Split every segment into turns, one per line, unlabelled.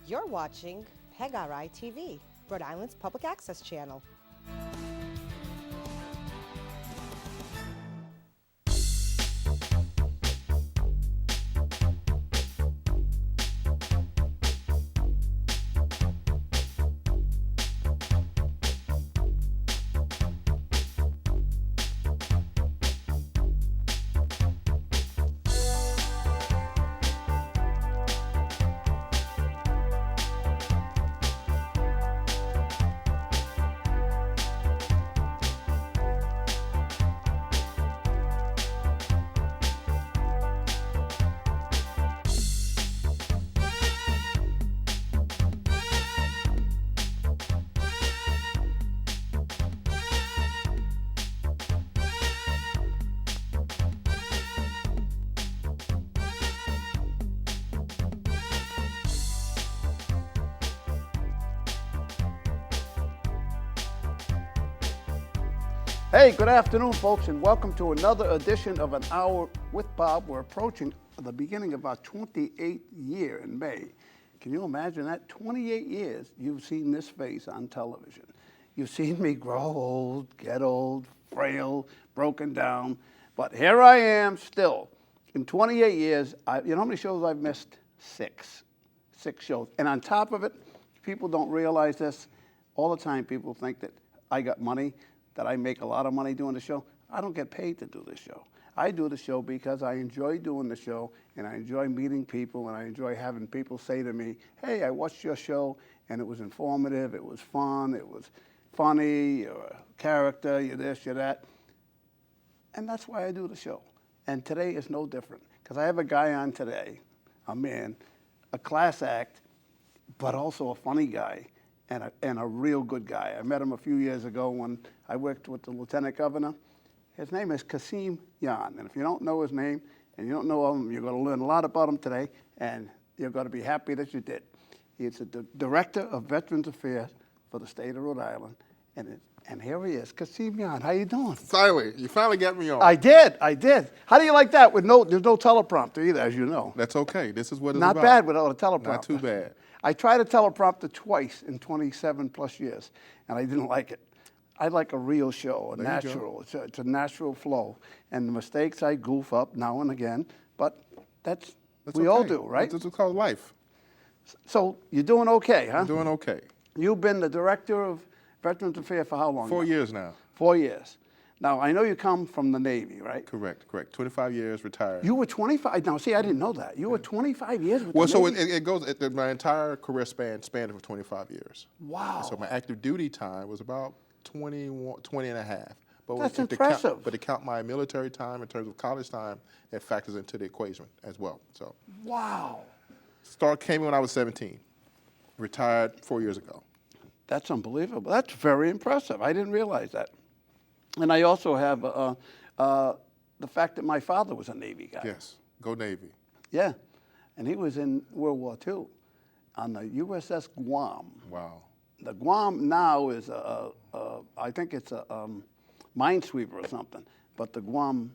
You're watching PEGRI TV, Rhode Island's public access channel.
Hey, good afternoon, folks, and welcome to another edition of An Hour with Bob. We're approaching the beginning of our 28th year in May. Can you imagine that? 28 years you've seen this face on television. You've seen me grow old, get old, frail, broken down, but here I am still. In 28 years, you know how many shows I've missed? Six shows. And on top of it, people don't realize this. All the time people think that I got money, that I make a lot of money doing the show. I don't get paid to do this show. I do the show because I enjoy doing the show, and I enjoy meeting people, and I enjoy having people say to me, hey, I watched your show, and it was informative, it was fun, it was funny, you're a character, you're this, you're that. And that's why I do the show. And today is no different, because I have a guy on today, a man, a class act, but also a funny guy, and a real good guy. I met him a few years ago when I worked with the Lieutenant Governor. His name is Kasim, and if you don't know his name and you don't know him, you're going to learn a lot about him today, and you're going to be happy that you did. He's the Director of Veterans Affairs for the state of Rhode Island, and here he is. Kasim, how you doing?
Finally, you finally got me on.
I did. How do you like that? There's no teleprompter either, as you know.
That's okay. This is what it's
Not
about.
bad without a teleprompter.
Not too bad.
I tried a teleprompter twice in 27 plus years, and I didn't like it. I like a real show, a natural. It's a natural flow. And the mistakes I goof up now and again, but that's we all do, right?
This is called life.
So you're doing okay, huh?
I'm doing okay.
You've been the Director of Veterans Affairs for how long?
4 years now.
4 years. Now, I know you come from the Navy, right?
Correct. 25 years retired.
You were 25. Now, see, I didn't know that. You were 25 years with the
so
Navy.
it goes, my entire career spanned for 25 years.
Wow.
So my active duty time was about 20 and a half. But
That's impressive.
But to count my military time in terms of college time, it factors into the equation as well. So.
Wow.
Came in when I was 17. Retired 4 years ago.
That's unbelievable. That's very impressive. I didn't realize that. And I also have the fact that my father was a Navy guy.
Yes, go Navy.
Yeah, and he was in World War II on the USS Guam.
Wow.
The Guam now is I think it's a minesweeper or something, but the Guam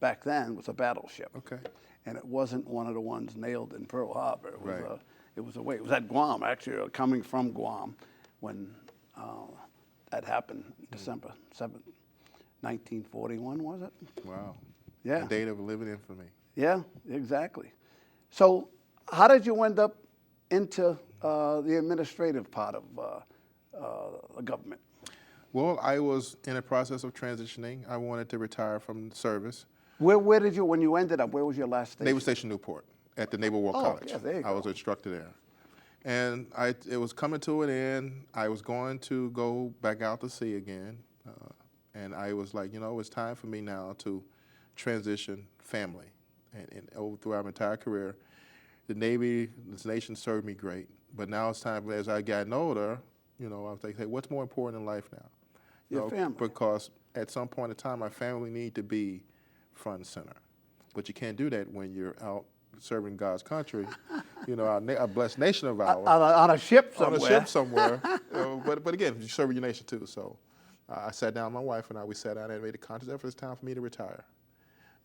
back then was a battleship.
Okay.
And it wasn't one of the ones nailed in Pearl Harbor. It was
Right.
It was at Guam, actually, or coming from Guam when that happened, December 7th. 1941, was it?
Wow.
Yeah.
A date of living infamy.
Yeah, exactly. So how did you end up into the administrative part of the government?
Well, I was in a process of transitioning. I wanted to retire from service.
Where did you, when you ended up, where was your last station?
Naval Station Newport at the Naval War College.
Yeah, there you
I was an instructor there. And it was coming to an end. I was going to go back out to sea again. And I was like, it's time for me now to transition family. And throughout my entire career, the Navy, this nation served me great. But now it's time, as I gotten older, I was like, hey, what's more important in life now?
Your family.
Because at some point in time, my family need to be front and center. But you can't do that when you're out serving God's country, our blessed nation of ours.
On a ship somewhere.
On a ship somewhere. But again, you serve your nation too. So I sat down, my wife and I, we sat down and made a conscious effort. It's time for me to retire.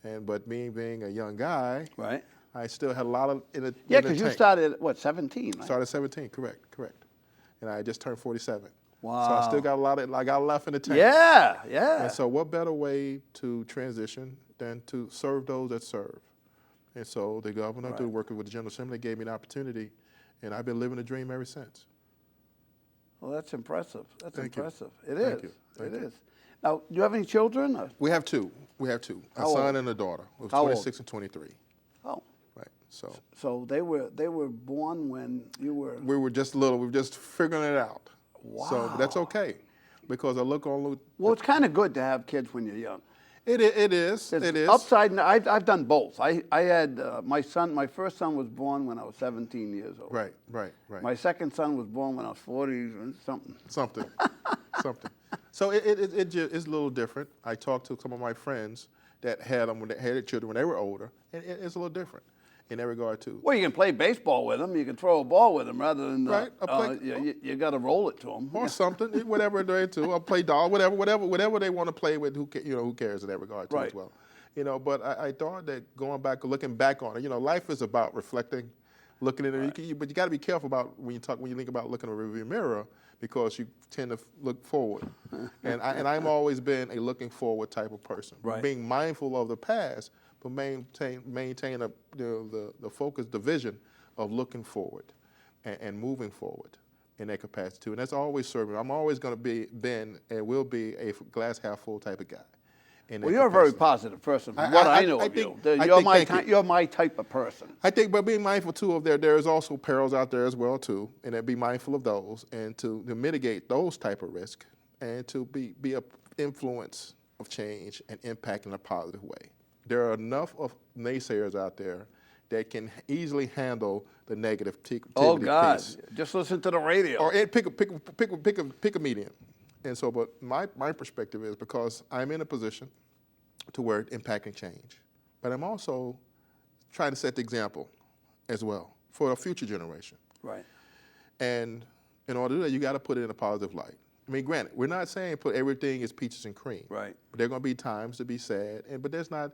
But me being a young guy,
right,
I still had a lot of in the
Yeah,
in the
because you
tank.
started at, what, 17, right?
Started at 17, correct. And I just turned 47.
Wow.
So I still got a lot of, I got left in the tank.
Yeah, yeah.
And so what better way to transition than to serve those that serve? And so the governor, through working with the General Assembly, gave me an opportunity, and I've been living the dream ever since.
Well, that's impressive. That's
Thank you.
impressive. It
Thank
is.
you.
It
Thank you.
is. Now, do you have any children? Or?
We have two. A
How
son
old?
and a daughter. It was
How old?
26 and 23.
Oh,
Right. So
so they were born when you were.
we were just little. We were just figuring it out.
Wow.
So but that's okay, because I look on.
Well, it's kind of good to have kids when you're young.
It is.
There's
It is.
Upside. I've done both. I had my son. My first son was born when I was 17 years old.
Right.
My second son was born when I was 40 and something.
Something. So it's a little different. I talked to some of my friends that had them when they had children when they were older, and it's a little different in that regard too.
Well, you can play baseball with them. You can throw a ball with them rather than
Right,
you got to roll it to them.
Or something, whatever they're into. I'll play doll, whatever they want to play with. Who cares in that regard too
Right.
as well. But I thought that looking back on it, life is about reflecting, looking at it. But you got to be careful about when you think about looking in the rearview mirror, because you tend to look forward. and I've always been a looking forward type of person, being mindful of the past, but maintain the focus, the vision of looking forward and moving forward in that capacity too. And that's always serving. I'm always going to been and will be a glass half full type of guy.
Well, you're a very positive person, from what I know of you. You're my type of person.
I think, but being mindful too of there is also perils out there as well too, and then be mindful of those, and to mitigate those type of risk, and to be a influence of change and impact in a positive way. There are enough of naysayers out there that can easily handle the negative
Oh God!
piece.
Just listen to the radio.
Or pick a medium. And so, but my perspective is, because I'm in a position to where impacting change, but I'm also trying to set the example as well for a future generation.
Right.
And in order to do that, you got to put it in a positive light. I mean, granted, we're not saying put everything is peaches and cream.
Right.
But there are going to be times to be sad, but there's not,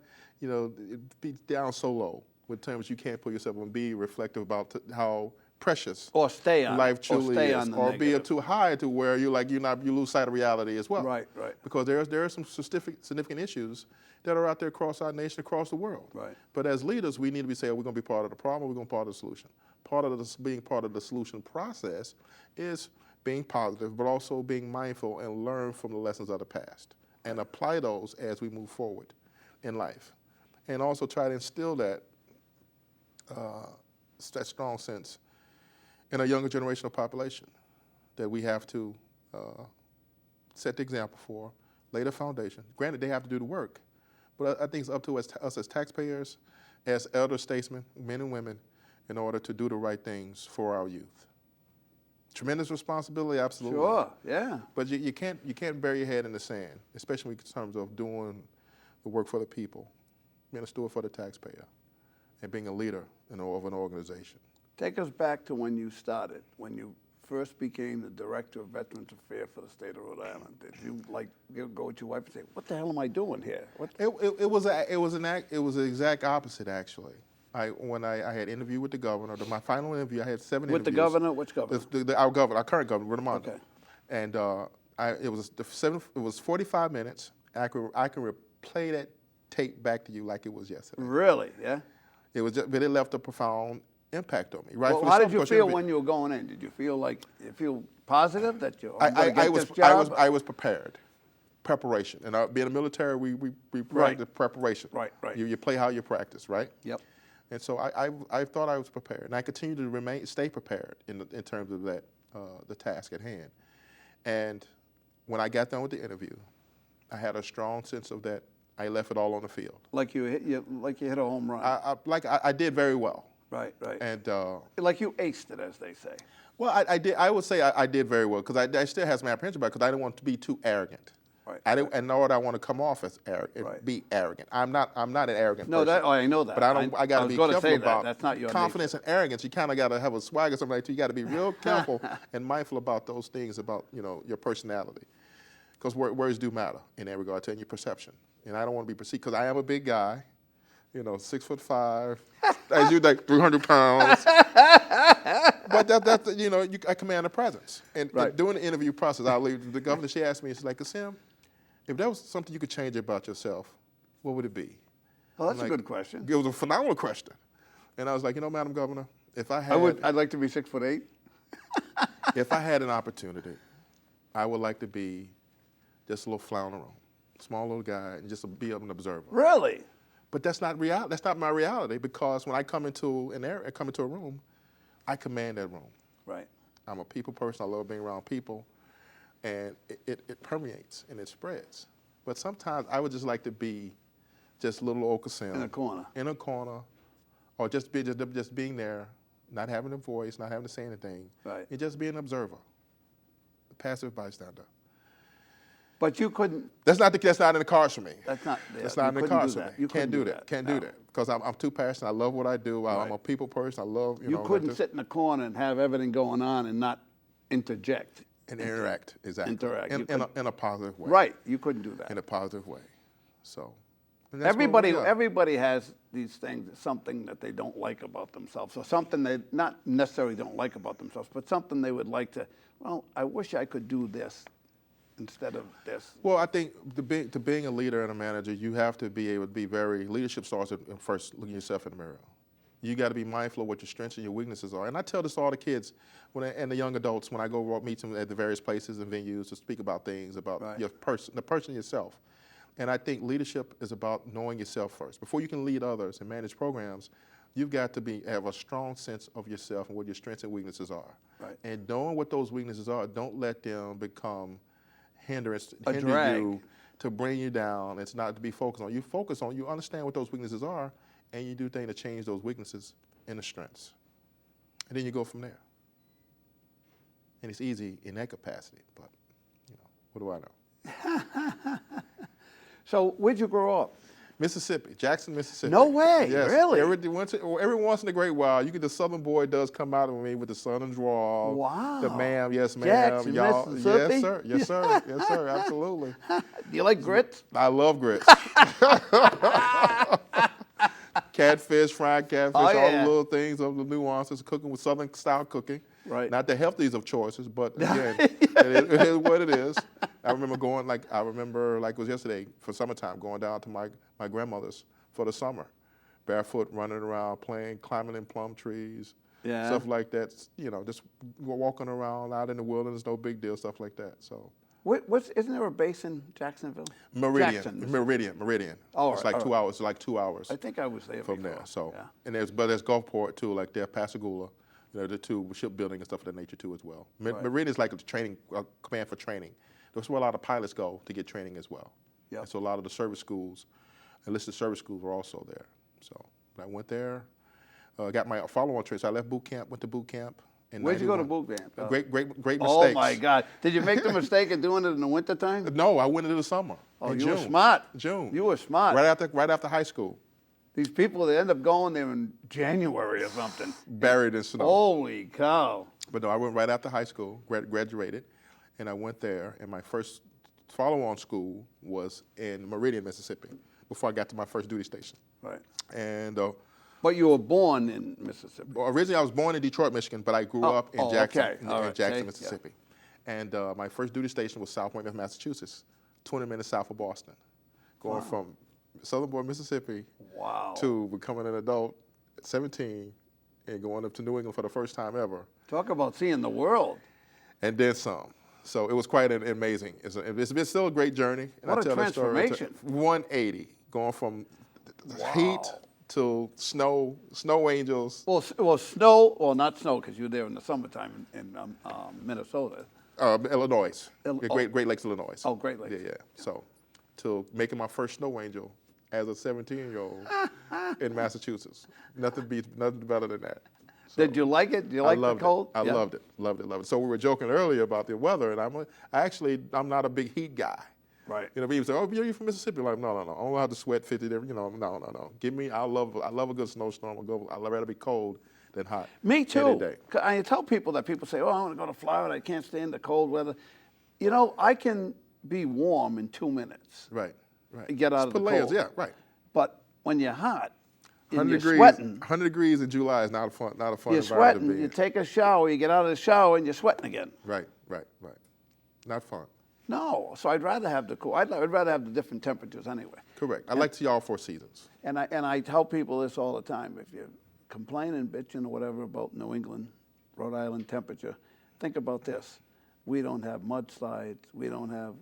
be down so low with times you can't put yourself and be reflective about how precious
Or stay on
life truly
or stay
is,
on the
or be
negative.
too high to where you lose sight of reality as well.
Right.
Because there are some significant issues that are out there across our nation, across the world.
Right.
But as leaders, we need to be saying, we're going to be part of the problem, or we're going to be part of the solution. Being part of the solution process is being positive, but also being mindful and learn from the lessons of the past and apply those as we move forward in life. And also try to instill that strong sense in a younger generational population that we have to set the example for, lay the foundation. Granted, they have to do the work, but I think it's up to us as taxpayers, as elder statesmen, men and women, in order to do the right things for our youth. Tremendous responsibility, absolutely.
Sure. Yeah.
But you can't bury your head in the sand, especially in terms of doing the work for the people, being a steward for the taxpayer, and being a leader of an organization.
Take us back to when you started, when you first became the director of Veterans Affairs for the state of Rhode Island. Did you go with your wife and say, "What the hell am I doing here?"
It was the exact opposite, actually. When I had interviewed with the governor, my final interview, I had 7 interviews.
With the governor? Which governor?
Our current governor, Raimondo.
Okay.
And it was 45 minutes. I can replay that tape back to you like it was yesterday.
Really? Yeah.
But it left a profound impact on me. Right.
Well, how did you feel when you were going in? Did you feel positive that you?
I was prepared. Preparation. And being a military, we practice preparation.
Right.
You play how you practice, right?
Yep.
And so I thought I was prepared, and I continue to stay prepared in terms of that the task at hand. And when I got done with the interview, I had a strong sense of that. I left it all on the field.
Like you hit a home run.
I did very well.
Right.
And
like you aced it, as they say.
well, I did. I would say I did very well, because I still have some apprehension about it, because I didn't want to be too arrogant.
Right.
And nor would I want to come off as arrogant, be arrogant. I'm not an arrogant person.
I know that.
But I got to be careful about
that's not your
confidence and arrogance. You kind of got to have a swag or something like that. You got to be real careful and mindful about those things, about your personality, because words do matter in that regard, and your perception. And I don't want to be perceived, because I am a big guy, 6'5", As you like 300 pounds. But that's I command a presence. And during the interview process, the governor, she asked me, she's like, Kasim, if there was something you could change about yourself, what would it be?
Well, that's a good question.
It was a phenomenal question. And I was like, Madam Governor, if I had...
I'd like to be 6'8".
If I had an opportunity, I would like to be just a little flounder, small little guy, and just be an observer.
Really?
But that's not reality. That's not my reality, because when I come into a room, I command that room.
Right.
I'm a people person. I love being around people, and it permeates and it spreads. But sometimes I would just like to be just little old Kasim
In a corner.
In a corner, or just being there, not having a voice, not having to say anything,
right,
and just be an observer, a passive bystander.
But you couldn't.
That's not in the cards for me.
That's not
in the cards for me.
You
Can't do that. Can't do that because I'm too passionate. I love what I do. I'm a people person. I love
You couldn't sit in the corner and have everything going on and not interject.
And interact, exactly.
Interact.
In a positive way.
Right. You couldn't do that.
In a positive way. So.
Everybody has these things, something that they don't like about themselves, or something they not necessarily don't like about themselves, but something they would like to. Well, I wish I could do this instead of this.
Well, I think to being a leader and a manager, you have to be able to be leadership starts at first looking yourself in the mirror. You got to be mindful of what your strengths and your weaknesses are. And I tell this to all the kids and the young adults when I go meet them at the various places and venues to speak about things, about the person yourself. And I think leadership is about knowing yourself first. Before you can lead others and manage programs, you've got to have a strong sense of yourself and what your strengths and weaknesses are.
Right.
And knowing what those weaknesses are, don't let them become hinder
drag.
You to bring you down. It's not to be focused on. You understand what those weaknesses are, and you do things to change those weaknesses into strengths. And then you go from there. And it's easy in that capacity, but what do I know?
So where'd you grow up?
Mississippi, Jackson, Mississippi.
No way,
yes.
really?
Every once in a great while, the Southern boy does come out of me with the Southern drawl.
Wow.
The ma'am, yes ma'am,
Jackson,
y'all.
Mississippi?
Yes sir, yes sir, yes sir, absolutely.
Do you like grits?
I love grits. Catfish, fried catfish, all the little things, all the nuances, cooking with Southern style cooking.
Right.
Not the healthiest of choices, but again, it is what it is. I remember like it was yesterday for summertime, going down to my grandmother's for the summer, barefoot, running around, climbing in plum trees, stuff like that. Just walking around out in the wilderness, no big deal, stuff like that. So.
Isn't there a base in Jacksonville?
Meridian.
Oh,
it's like 2 hours. Like 2 hours.
I think I was there
from
before.
there. So,
yeah.
And there's Gulfport too, like there, Pascagoula. The two shipbuilding and stuff of that nature too as well.
Right.
Meridian is like a training command for training. That's where a lot of pilots go to get training as well.
Yep.
And so a lot of the service schools, enlisted service schools, were also there. So I went there, got my follow-on training. So I left boot camp, went to boot camp.
Where'd you go to boot camp?
Great mistakes.
Oh my God! Did you make the mistake of doing it in the wintertime?
No, I went into the summer.
Oh,
in
you
June.
were smart.
June.
You were smart.
Right after high school.
These people, they end up going there in January or something.
Buried in snow.
Holy cow.
But no, I went right after high school, graduated, and I went there, and my first follow-on school was in Meridian, Mississippi, before I got to my first duty station.
Right.
And
but you were born in Mississippi.
Originally, I was born in Detroit, Michigan, but I grew up in Jackson,
Jackson,
Mississippi. Yeah. And my first duty station was South Pointe, Massachusetts, 20 minutes south of Boston. Going from Southern Boy, Mississippi, to becoming an adult at 17 and going up to New England for the first time ever.
Talk about seeing the world.
And then some. So it was quite amazing. It's been still a great journey. And
what a transformation.
180, going from heat to snow angels.
Well, snow, not snow, because you were there in the summertime in Minnesota.
Illinois. Great Lakes, Illinois.
Oh, Great Lakes.
Yeah. So to making my first snow angel as a 17-year-old in Massachusetts. Nothing better than that. So,
did you like it? Did you like the cold?
I loved it. So we were joking earlier about the weather, and I'm not a big heat guy.
Right.
People say, "Oh, you're from Mississippi." I'm like, no. I don't have to sweat 50 there. No. I love a good snowstorm. I'd rather be cold than hot.
Me too.
Any day.
I tell people that people say, "Oh, I want to go to Florida. I can't stand the cold weather." I can be warm in 2 minutes.
Right.
Get out of the cold.
Yeah, right.
But when you're hot, and you're
degrees,
sweating.
100 degrees in July is not a fun
You're
environment to
sweating.
be
You
in.
take a shower. You get out of the shower, and you're sweating again.
Right. Not fun.
No, so I'd rather have the cool. I'd rather have the different temperatures anyway.
Correct. I like to see all 4 seasons.
And I tell people this all the time. If you're complaining, bitching, or whatever about New England, Rhode Island temperature, think about this. We don't have mudslides. We don't have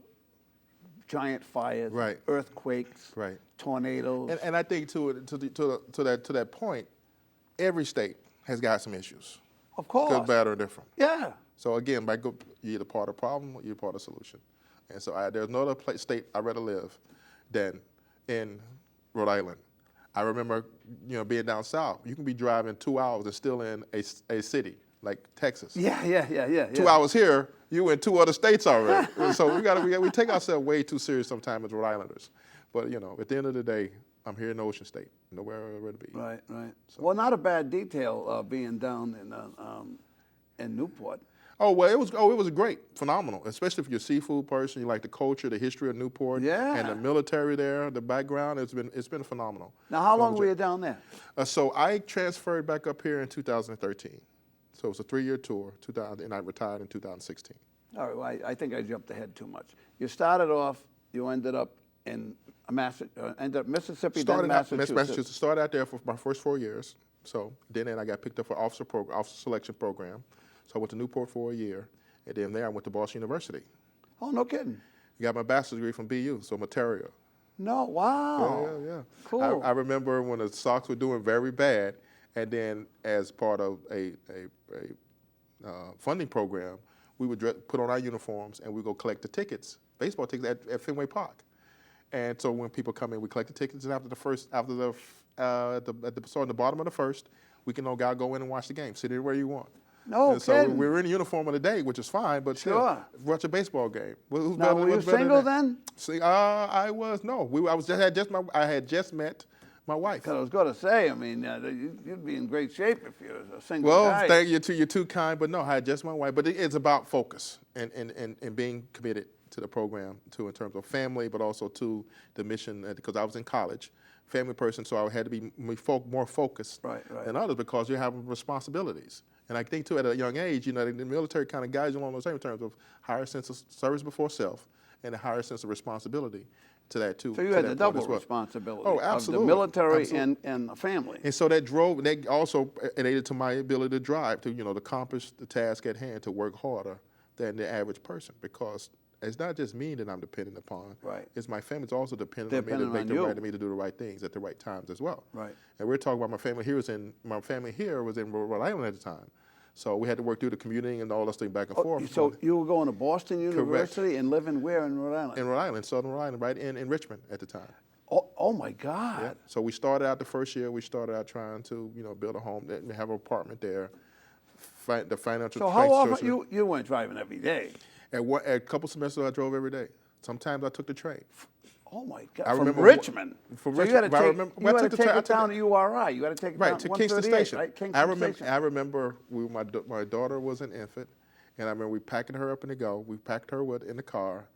giant fires,
Right.
earthquakes,
Right.
tornadoes.
And I think to that point, every state has got some issues.
Of course.
Good, bad, or different.
Yeah.
So again, you're either part of the problem or you're part of the solution. And so there's no other state I'd rather live than in Rhode Island. I remember, being down south. You can be driving 2 hours and still in a city like Texas.
Yeah.
2 hours here, you in 2 other states already. So we take ourselves way too serious sometimes as Rhode Islanders. But at the end of the day, I'm here in the Ocean State, nowhere to be.
Right. Well, not a bad detail being down in Newport.
Oh well, it was great, phenomenal. Especially if you're a seafood person, you like the culture, the history of Newport,
Yeah.
and the military there, the background. It's been phenomenal.
Now, how long were you down there?
So I transferred back up here in 2013. So it was a 3-year tour, and I retired in 2016.
All right, well, I think I jumped ahead too much. You started off, you ended up in Mississippi, then Massachusetts.
Started out there for my first 4 years. So then I got picked up for officer selection program. So I went to Newport for a year, and then there I went to Boston University.
Oh, no kidding.
Got my bachelor's degree from BU, so material.
No, wow.
Yeah.
Cool.
I remember when the Sox were doing very bad, and then as part of a funding program, we would put on our uniforms and we go collect the tickets, baseball tickets at Fenway Park. And so when people come in, we collect the tickets, and at the bottom of the first, we can go in and watch the game, sit anywhere you want.
No
and so
kidding.
we were in uniform of the day, which is fine, but
Sure.
still, watch a baseball game.
Now, were you single then?
See, I was no. I had just met my wife.
Because I was going to say, I mean, you'd be in great shape if you were a single
Well,
guy.
thank you. You're too kind, but no, I had just my wife. But it's about focus and being committed to the program, in terms of family, but also to the mission. Because I was in college, family person, so I had to be more focused than others because you have responsibilities. And I think too, at a young age, the military kind of guides you along those same terms of higher sense of service before self and a higher sense of responsibility to that too.
So you had the double responsibility of the military and the family.
And so that also aided to my ability to drive, to accomplish the task at hand, to work harder than the average person, because it's not just me that I'm dependent upon.
Right.
It's my family's also dependent on me to do the right things at the right times as well.
Right.
And we're talking about my family here was in Rhode Island at the time. So we had to work through the commuting and all this thing back and forth.
So you were going to Boston University and living where in Rhode Island?
In Rhode Island, Southern Rhode Island, right in Richmond at the time.
Oh my God.
Yeah. So we started out the first year, trying to, build a home, have an apartment there, the financial.
So how often, you weren't driving every day?
At a couple semesters I drove every day. Sometimes I took the train.
Oh my God!
From
Richmond.
From
so
Richmond.
You got to take it down to URI. You got to take it down
to Kingston
138,
Station.
right? Kingston Station.
I remember my daughter was an infant, and I remember we packing her up in the go. We packed her in the car.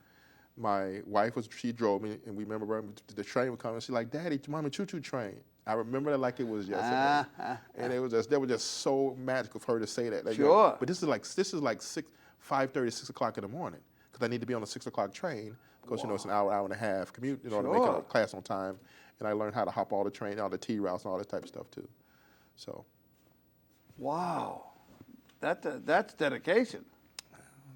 My wife she drove me, and we remember the train was coming. She's like, "Daddy, Mommy, choo-choo train." I remember that like it was yesterday, and that was just so magical for her to say that.
Sure.
But this is like 5:30, 6 o'clock in the morning, because I need to be on the 6 o'clock train. Because it's an hour and a half commute in order to make it class on time, and I learned how to hop all the train, all the T routes, and all that type of stuff too. So,
wow, that's dedication.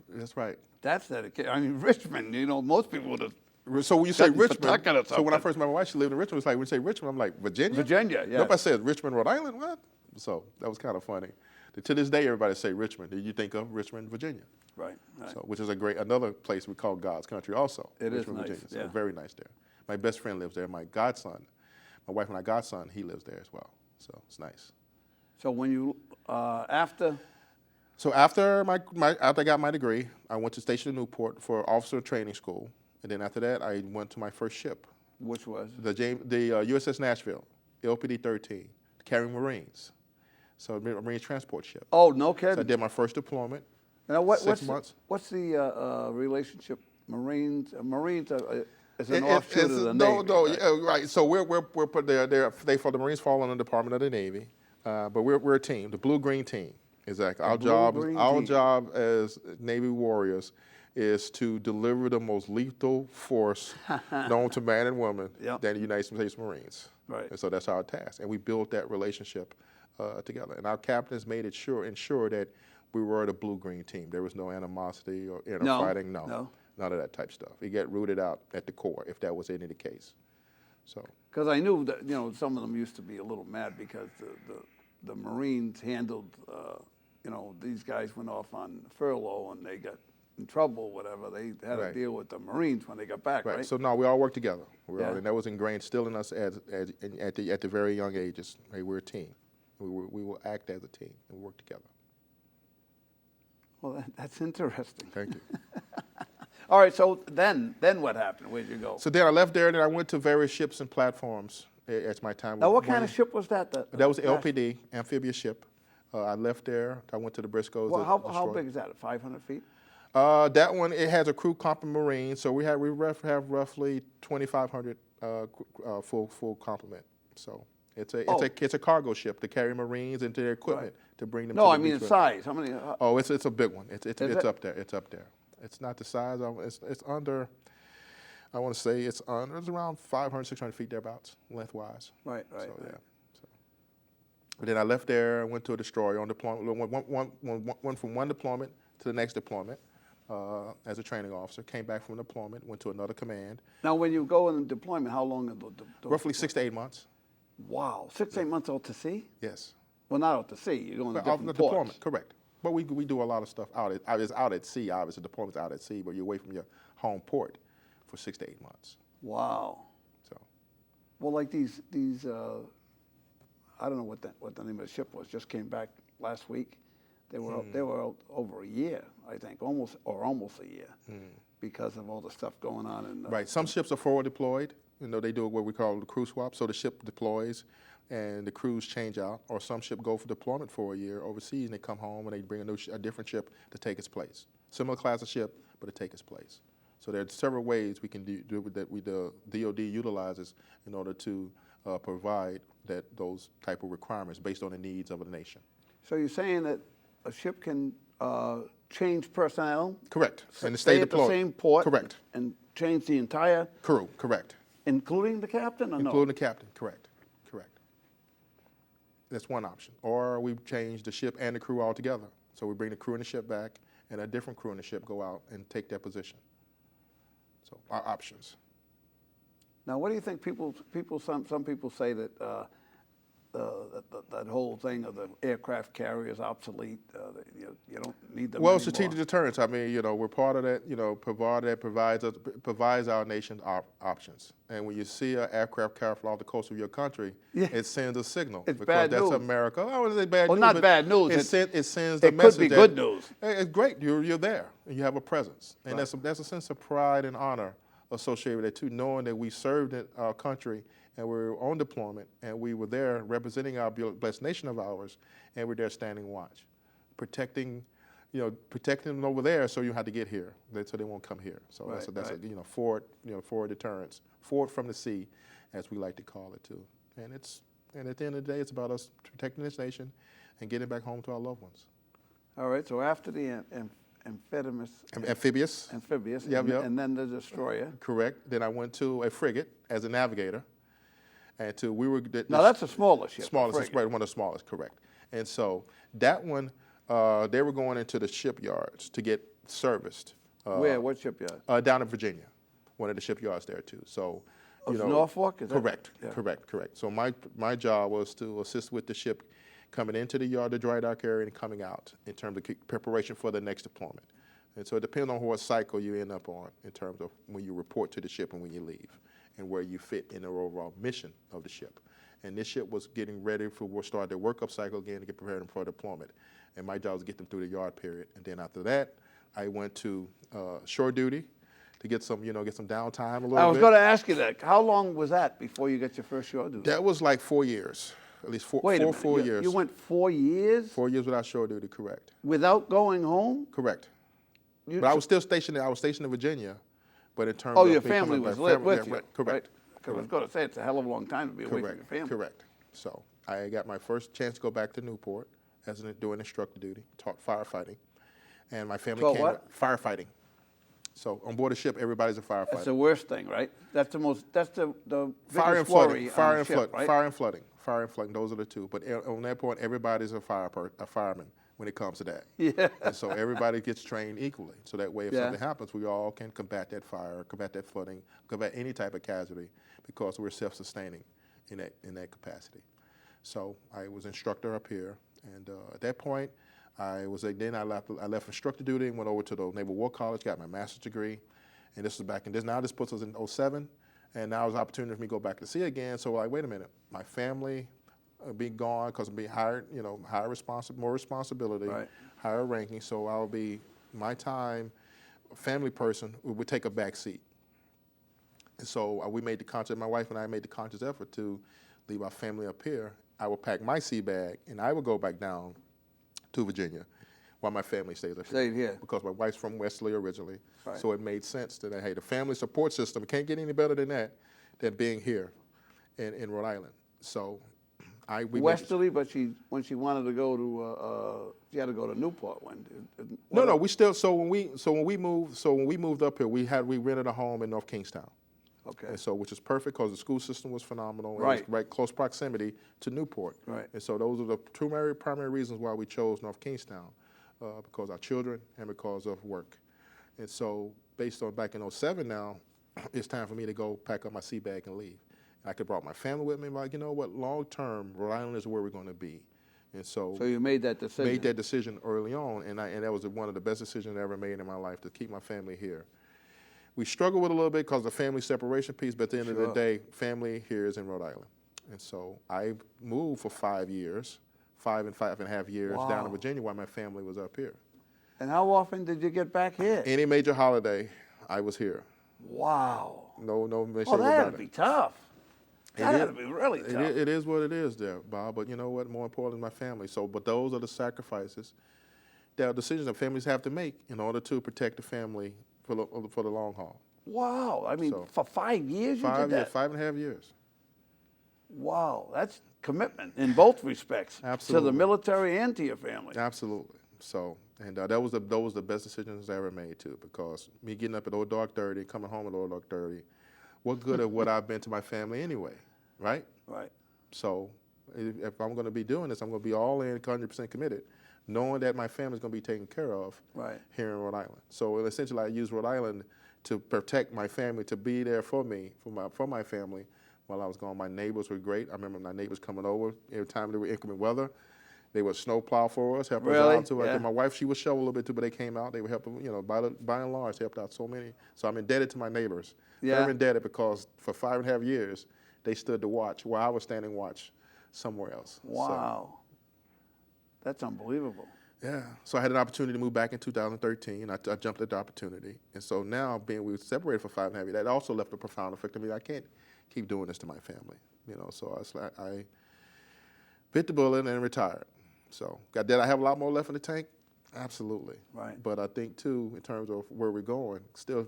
That's right.
That's dedication. I mean, Richmond. Most people would have.
So when you say Richmond,
so
when I first met my wife, she lived in Richmond. It's like when you say Richmond, I'm like Virginia.
Virginia, yeah.
Nobody says Richmond, Rhode Island. What? So that was kind of funny. To this day, everybody say Richmond. You think of Richmond, Virginia.
Right.
So, which is another place we call God's country also.
It
Richmond,
is nice.
Virginia. So very nice there. My best friend lives there. My godson, my wife and my godson, he lives there as well. So it's nice.
So when you after.
So after I got my degree, I went to Station Newport for officer training school, and then after that, I went to my first ship.
Which was?
The USS Nashville, LPD 13, carrying Marines. So a Marine transport ship.
Oh, no kidding.
So I did my first deployment.
Now,
6 months.
What's the relationship? Marines. It's an offshoot of the Navy.
No,
right?
yeah, right. So we're put there. The Marines fall under the Department of the Navy, but we're a team, the blue-green team. Exactly. Our job as Navy warriors is to deliver the most lethal force known to man and woman
Yep.
than the United States Marines.
Right.
And so that's our task, and we built that relationship together. And our captains made it ensure that we were the blue-green team. There was no animosity or fighting.
No.
None of that type stuff. It got rooted out at the core, if that was any the case. So.
Because I knew that some of them used to be a little mad because the Marines handled these guys went off on furlough and they got in trouble, whatever. They had to deal with the Marines when they got back, right?
So no, we all work together.
Yeah.
And that was ingrained still in us at the very young ages. Hey, we're a team. We will act as a team and work together.
Well, that's interesting.
Thank you.
All right, so then what happened? Where'd you go?
So then I left there, and then I went to various ships and platforms at my time.
Now, what kind of ship was that?
That was LPD, amphibious ship. I left there. I went to the Briscoes.
Well, how big is that? 500 feet?
That one, it has a crew complement Marine, so we have roughly 2,500 full complement. So it's a cargo ship to carry Marines into their equipment to bring them.
No,
to
I mean size. How many?
It's a big one. It's up there. It's up there. It's not the size of it's under. I want to say it's around 500, 600 feet thereabouts, lengthwise.
Right.
So, yeah. But then I left there and went to a destroyer on deployment. Went from one deployment to the next deployment as a training officer. Came back from deployment, went to another command.
Now, when you go in deployment, how long?
Roughly 6 to 8 months.
Wow, 6 to 8 months out to sea?
Yes.
Well, not out to sea. You're going to different ports.
Deployment, correct. But we do a lot of stuff out at sea. Obviously, deployment's out at sea, but you're away from your home port for 6 to 8 months.
Wow.
So.
Well, like these I don't know what the name of the ship was. Just came back last week. They were out over a year, I think, almost a year, because of all the stuff going on.
Right. Some ships are forward deployed. They do what we call the crew swap. So the ship deploys, and the crews change out. Or some ship go for deployment for a year overseas, and they come home and they bring a different ship to take its place. Similar class of ship, but to take its place. So there are several ways we can do that. The DoD utilizes in order to provide those type of requirements based on the needs of the nation.
So you're saying that a ship can change personnel?
Correct. And
stay
stay
at
deployed.
the same port?
Correct.
And change the entire
crew? Correct.
Including the captain, or no?
Including the captain. Correct. That's one option. Or we change the ship and the crew all together. So we bring the crew and the ship back, and a different crew and the ship go out and take their position. So our options.
Now, what do you think some people say that that whole thing of the aircraft carrier is obsolete? You don't need them
Well,
anymore.
strategic deterrence. I mean, we're part of that. Provides our nation options. And when you see an aircraft carrier fly off the coast of your country, it sends a signal.
It's
because
bad
that's
news.
America. I wouldn't say bad news.
Well, not bad news.
It sends the
it
message.
It could be
that,
good news.
It's great. You're there. And you have a presence. And
Right.
that's a sense of pride and honor associated with that too, knowing that we served in our country and we were on deployment and we were there representing our blessed nation of ours, and we're there standing watch, protecting them over there so you have to get here, so they won't come here. So
Right,
that's
right.
a forward deterrence, forward from the sea, as we like to call it too. And at the end of the day, it's about us protecting this nation and getting back home to our loved ones.
All right, so after the
Amphibious. Yep.
And then the destroyer.
Correct. Then I went to a frigate as a navigator. And
Now that's a smaller ship.
Smallest, it's one of the smallest, correct. And so that one, they were going into the shipyards to get serviced.
Where? What shipyard?
Down in Virginia, one of the shipyards there too. So,
Norfolk? Is that
correct, correct. So my job was to assist with the ship coming into the yard, the dry dock area, and coming out in terms of preparation for the next deployment. And so it depends on what cycle you end up on in terms of when you report to the ship and when you leave, and where you fit in the overall mission of the ship. And this ship was getting ready for start their workup cycle again to get prepared for deployment. And my job was to get them through the yard period. And then after that, I went to shore duty to get some downtime a little bit.
I was going to ask you that. How long was that before you got your first shore duty?
That was like 4 years, at least four years.
You went 4 years?
4 years without shore duty, correct.
Without going home?
Correct. But I was still stationed. I was stationed in Virginia, But in terms
Oh,
of
your
me
family
coming
was
back,
with
yeah,
you,
right, correct.
Because I was going to say, it's a hell of a long time to be away from your family.
Correct. So I got my first chance to go back to Newport doing instructor duty, taught firefighting, and my family
Taught
came
what?
firefighting. So on board a ship, everybody's a firefighter.
That's the worst thing, right? That's the
Fire and
biggest worry
flooding, fire
on a
and
ship,
flooding,
right?
fire and flooding. Those are the two. But on that point, everybody's a fireman when it comes to that.
Yeah.
And so everybody gets trained equally. So that way, if
Yeah.
something happens, we all can combat that fire, combat that flooding, combat any type of casualty, because we're self-sustaining in that capacity. So I was instructor up here, and at that point, I left instructor duty and went over to the Naval War College, got my master's degree, and this was back in this. Now this puts us in '07, and now it was an opportunity for me to go back to sea again. So like, wait a minute, my family be gone because I'm being hired, more responsibility,
Right.
higher ranking. So I'll be my time, family person would take a back seat. And so we made the conscious. My wife and I made the conscious effort to leave our family up here. I would pack my sea bag and I would go back down to Virginia while my family stays up
Stayed here.
because my wife's from Wesley originally.
Right.
So it made sense that, hey, the family support system can't get any better than that, than being here in Rhode Island. So we
Westerly, but when she wanted to go to, she had to go to Newport.
No, we still. So when we moved up here, we rented a home in North Kingstown.
Okay.
And so, which is perfect because the school system was phenomenal.
Right.
It was right close proximity to Newport.
Right.
And so those are the two primary reasons why we chose North Kingstown, because our children and because of work. And so based on back in '07 now, it's time for me to go pack up my sea bag and leave. And I could brought my family with me, like, you know what, long term, Rhode Island is where we're going to be. And so
you made that decision.
Made that decision early on, and that was one of the best decisions I ever made in my life, to keep my family here. We struggled with it a little bit because of the family separation piece, but at the end of the day, family here is in Rhode Island. And so I moved for 5 years, 5.5 years down to Virginia while my family was up here.
And how often did you get back here?
Any major holiday, I was here.
Wow.
No mission
Oh, that had
about
to be
it.
tough. That had to
is.
be really tough.
It is what it is there, Bob, but you know what? More important is my family. So, but those are the sacrifices, that are decisions that families have to make in order to protect the family for the long haul.
Wow. I mean,
So,
for 5 years you did that?
5.5 years.
Wow. That's commitment in both respects. To
Absolutely.
the military and to your family.
Absolutely. So, and that was the best decisions I ever made too, because me getting up at old dark 30, coming home at old dark 30, what good of what I've been to my family anyway, right?
Right.
So, if I'm going to be doing this, I'm going to be all in, 100% committed, knowing that my family's going to be taken care of here in Rhode Island. So essentially, I use Rhode Island to protect my family, to be there for me, for my family while I was gone. My neighbors were great. I remember my neighbors coming over every time there were inclement weather. They would snowplow for us, help us out too.
Yeah.
My wife, she would shovel a little bit too, but they came out. They were helping, by and large, helped out so many. So I'm indebted to my neighbors.
Yeah.
Very indebted, because for 5.5 years, they stood to watch while I was standing watch somewhere else.
Wow. That's unbelievable.
Yeah. So I had an opportunity to move back in 2013. I jumped at the opportunity. And so now, we were separated for 5.5 years, that also left a profound effect on me. I can't keep doing this to my family. So I bit the bullet and retired. So did I have a lot more left in the tank? Absolutely.
Right.
But I think, too, in terms of where we're going, still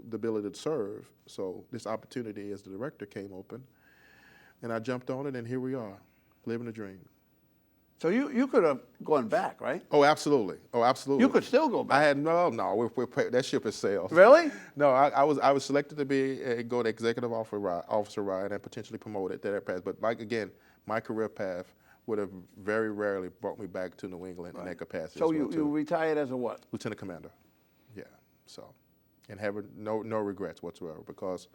the ability to serve. So this opportunity as the director came open, and I jumped on it, and here we are, living the dream.
So you could have gone back, right?
Oh, absolutely.
You could still go back.
I had that ship has sailed.
Really?
No, I was selected to go to executive officer ride and potentially promoted to that path. But again, my career path would have very rarely brought me back to New England in that capacity.
So
as well,
you retired as a what?
Lieutenant commander. Yeah. So, and having no regrets whatsoever, because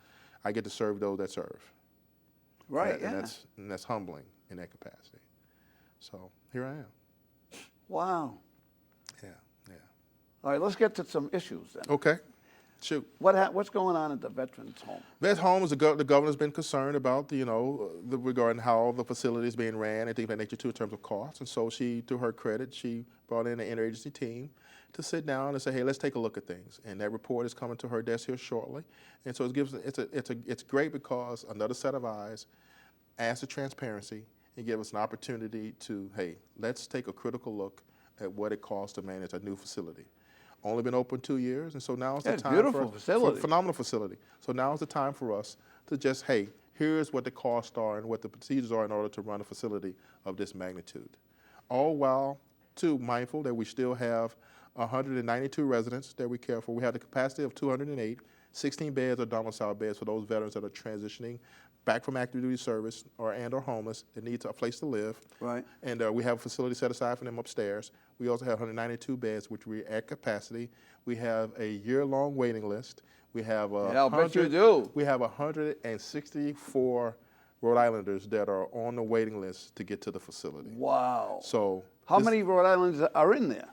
I get to serve those that serve.
Right.
And that's humbling in that capacity. So here I am.
Wow.
Yeah.
All right, let's get to some issues then.
Okay. Shoot.
What's going on at the Veterans Home?
Veterans Home is the governor's been concerned about, regarding how the facility is being ran and things of that nature too, in terms of costs. And so she, to her credit, she brought in an interagency team to sit down and say, hey, let's take a look at things. And that report is coming to her desk here shortly. And so it's great because another set of eyes adds to transparency and give us an opportunity to, hey, let's take a critical look at what it costs to manage a new facility. only been open 2 years, and so now is the
That's
time
beautiful facility.
phenomenal facility. So now is the time for us to just, hey, here's what the costs are and what the procedures are in order to run a facility of this magnitude. All while, too, mindful that we still have 192 residents that we care for. We have the capacity of 208, 16 beds or domicile beds for those veterans that are transitioning back from active duty service or homeless that need a place to live.
Right.
And we have a facility set aside for them upstairs. We also have 192 beds, which we're at capacity. We have a year-long waiting list. We have
I'll bet you do.
We have 164 Rhode Islanders that are on the waiting list to get to the facility.
Wow.
So
how many Rhode Islanders are in there?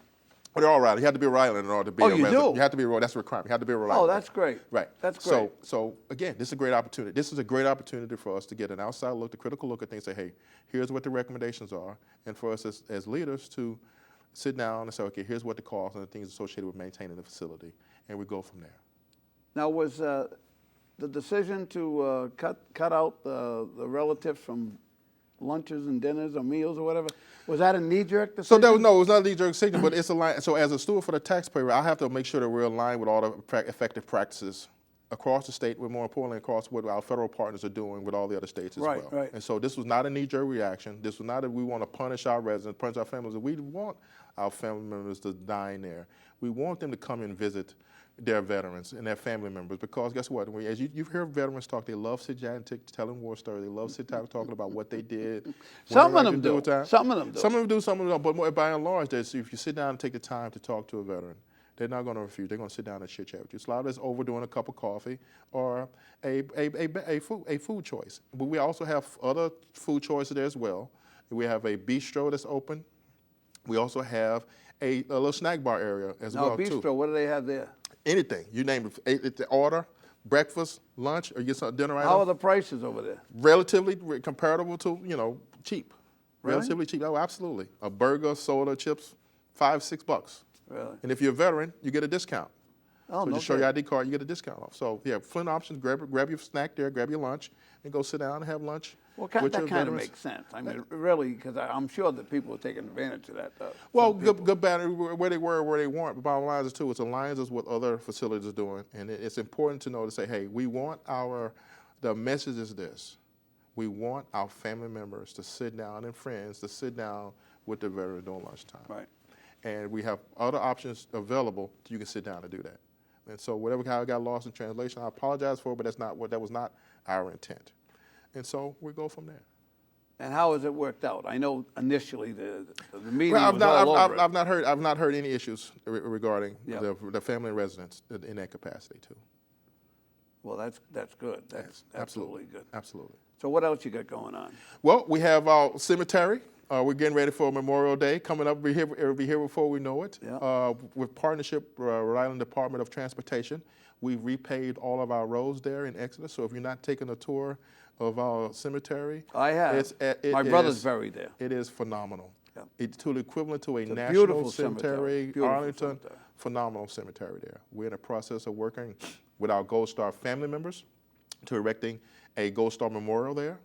They're all right. You have to be a Rhode Islander in order to be a resident.
You do?
You have to be a Rhode. That's a requirement. You have to be a Rhode Islander.
Oh, that's great.
Right.
That's great.
So again, this is a great opportunity. This is a great opportunity for us to get an outside look, a critical look at things. Say, hey, here's what the recommendations are, and for us as leaders to sit down and say, okay, here's what the costs and the things associated with maintaining the facility, and we go from there.
Now, was the decision to cut out the relatives from lunches and dinners or meals or whatever, was that a knee-jerk decision?
So it was not a knee-jerk decision, but it's aligned. So as a steward for the taxpayer, I have to make sure that we're aligned with all the effective practices across the state, but more importantly, across what our federal partners are doing with all the other states as well.
Right.
And so this was not a knee-jerk reaction. This was not that we want to punish our residents, punish our families. We want our family members to dine there. We want them to come and visit their veterans and their family members, because guess what? As you hear veterans talk, they love sit down and telling war stories. They love sit down talking about what they did.
Some of them do. Some of them do.
Some of them do. Some of them don't. But by and large, if you sit down and take the time to talk to a veteran, they're not going to refuse. They're going to sit down and chit chat with you. It's a lot of this over doing a cup of coffee or a food choice. But we also have other food choices there as well. We have a bistro that's open. We also have a little snack bar area as well
Bistro,
too.
what do they have there?
Anything you name it, order, breakfast, lunch, or get some dinner item.
How are the prices over there?
Relatively comparable to cheap.
Really?
Relatively cheap. Oh, absolutely. A burger, soda, chips, $5-6.
Really?
And if you're a veteran, you get a discount.
Oh,
so
no
just show your
kidding.
ID card, you get a discount off. So yeah, plenty of options. Grab your snack there, grab your lunch, and go sit down and have lunch.
Well,
with
that
your
kind of
veterans.
makes sense. I mean, really, because I'm sure that people are taking advantage of that.
Well, good, bad, where they were, where they weren't. But bottom line is too, it aligns us with other facilities are doing, and it's important to know to say, hey, we want the message is this: we want our family members to sit down and friends to sit down with the veteran during lunchtime.
Right.
And we have other options available. You can sit down and do that. And so whatever how it got lost in translation, I apologize for it, but that was not our intent. And so we go from there.
And how has it worked out? I know initially the meeting
Well,
was all over it.
I've not heard any issues regarding
Yeah.
the family and residents in that capacity too.
Well, that's good. That's absolutely good.
Absolutely.
So what else you got going on?
Well, we have our cemetery. We're getting ready for Memorial Day coming up. It'll be here before we know it.
Yeah.
With partnership, Rhode Island Department of Transportation, we've repaved all of our roads there in Exeter. So if you're not taking a tour of our cemetery,
I have. My brother's buried there.
It is phenomenal.
Yeah.
It's to the equivalent to a
It's a
national
beautiful
cemetery,
Beautiful
Arlington,
cemetery.
phenomenal cemetery there. We're in the process of working with our Gold Star family members to erecting a Gold Star memorial there.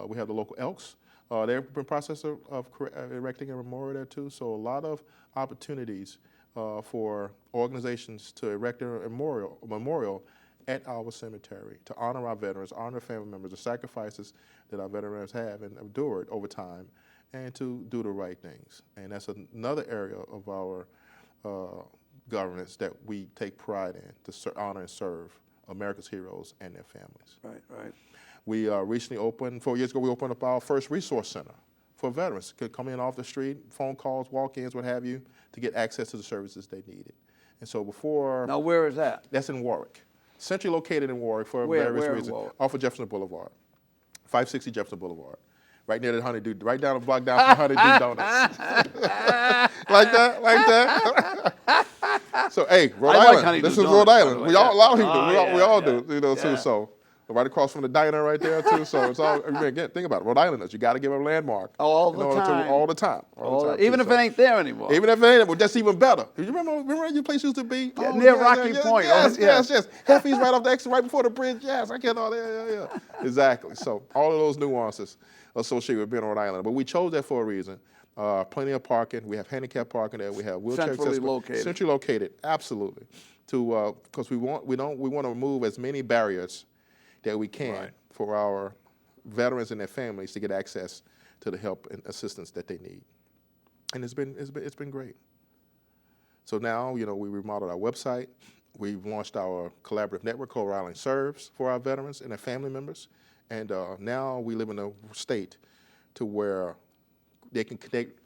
We have the local Elks. They're in the process of erecting a memorial there too. So a lot of opportunities for organizations to erect a memorial at our cemetery to honor our veterans, honor family members, the sacrifices that our veterans have and endured over time, and to do the right things. And that's another area of our governance that we take pride in, to honor and serve America's heroes and their families.
Right.
We recently opened, 4 years ago, we opened up our first resource center for veterans. Could come in off the street, phone calls, walk-ins, what have you, to get access to the services they needed. And so before...
Now, where is that?
That's in Warwick. Centrally located in Warwick for
Where
various
in
reasons.
Warwick?
Off of Jefferson Boulevard, 560 Jefferson Boulevard. Right near the Honeydew, right down the block down from Honeydew Donuts. Like that. So, hey, Rhode
I like
Island.
Honeydew
This is
Donuts,
Rhode
by the
Island.
way.
We all, a lot of people do.
Oh,
We all
yeah,
do, too.
yeah.
So, right across from the diner right there, too. So, it's all, again, think about it. Rhode Islanders, you got to give them a landmark.
All the time.
All the time.
Even if it ain't there anymore.
Even if it ain't, well, that's even better. You remember where your place used to be?
Yeah, near Rocky Point.
Yes. Heffy's right off the exit, right before the bridge. Yes, I get all that. Yeah. Exactly. So all of those nuances associated with being on Rhode Island. But we chose that for a reason. Plenty of parking. We have handicap parking there. We have wheelchair
Centrally
accessible.
located.
Centrally located, absolutely. Because we want to remove as many barriers that we can for our veterans and their families to get access to the help and assistance that they need. And it's been great. So now, we remodeled our website. We've launched our collaborative network called Rhode Island Serves for our veterans and their family members. And now we live in a state to where they can connect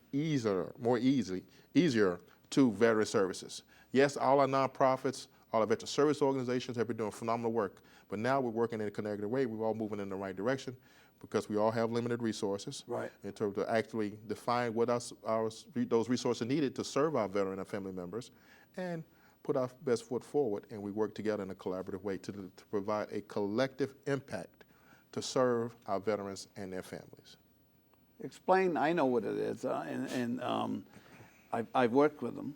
more easier to veteran services. Yes, all our nonprofits, all our veteran service organizations have been doing phenomenal work, but now we're working in a connected way. We're all moving in the right direction because we all have limited resources in terms of actually define what those resources needed to serve our veteran and family members and put our best foot forward, and we work together in a collaborative way to provide a collective impact to serve our veterans and their families.
Explain, I know what it is, I've worked with them,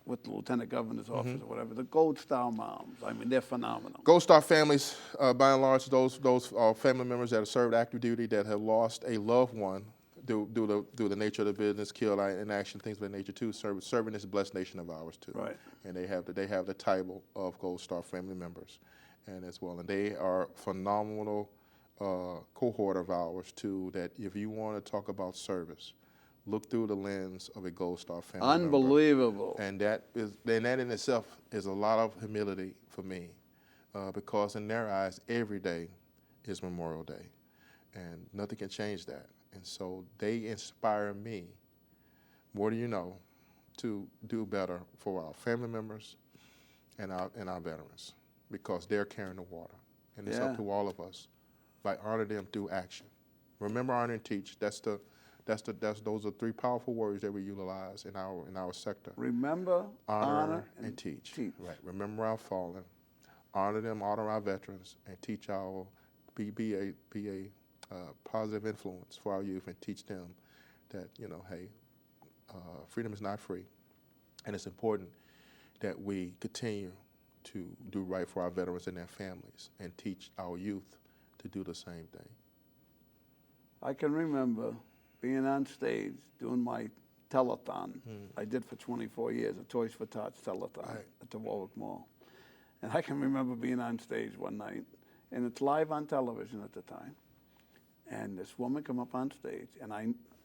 with the Lieutenant Governor's office or whatever, the Gold Star moms. I mean, they're phenomenal.
Gold Star families, by and large, those are family members that have served active duty that have lost a loved one due the nature of the business, killed in action, things of that nature too, serving this blessed nation of ours too.
Right.
And they have the title of Gold Star family members, and as well, and they are phenomenal cohort of ours too. That if you want to talk about service, look through the lens of a Gold Star family
Unbelievable.
member. And that in itself is a lot of humility for me, because in their eyes, every day is Memorial Day, and nothing can change that. And so they inspire me, more do you know, to do better for our family members and our veterans, because they're carrying the water. And it's up to all of us by honoring them through action. Remember, honor, and teach. Those are three powerful words that we utilize in our sector.
Remember, honor, and
teach. Right. Remember our fallen, honor them, honor our veterans, and teach be a positive influence for our youth, and teach them that hey, freedom is not free, and it's important that we continue to do right for our veterans and their families, and teach our youth to do the same thing.
I can remember being on stage doing my telethon. I did for 24 years, a Toys for Tots telethon at the Warwick Mall. And I can remember being on stage one night, and it's live on television at the time. And this woman come up on stage, and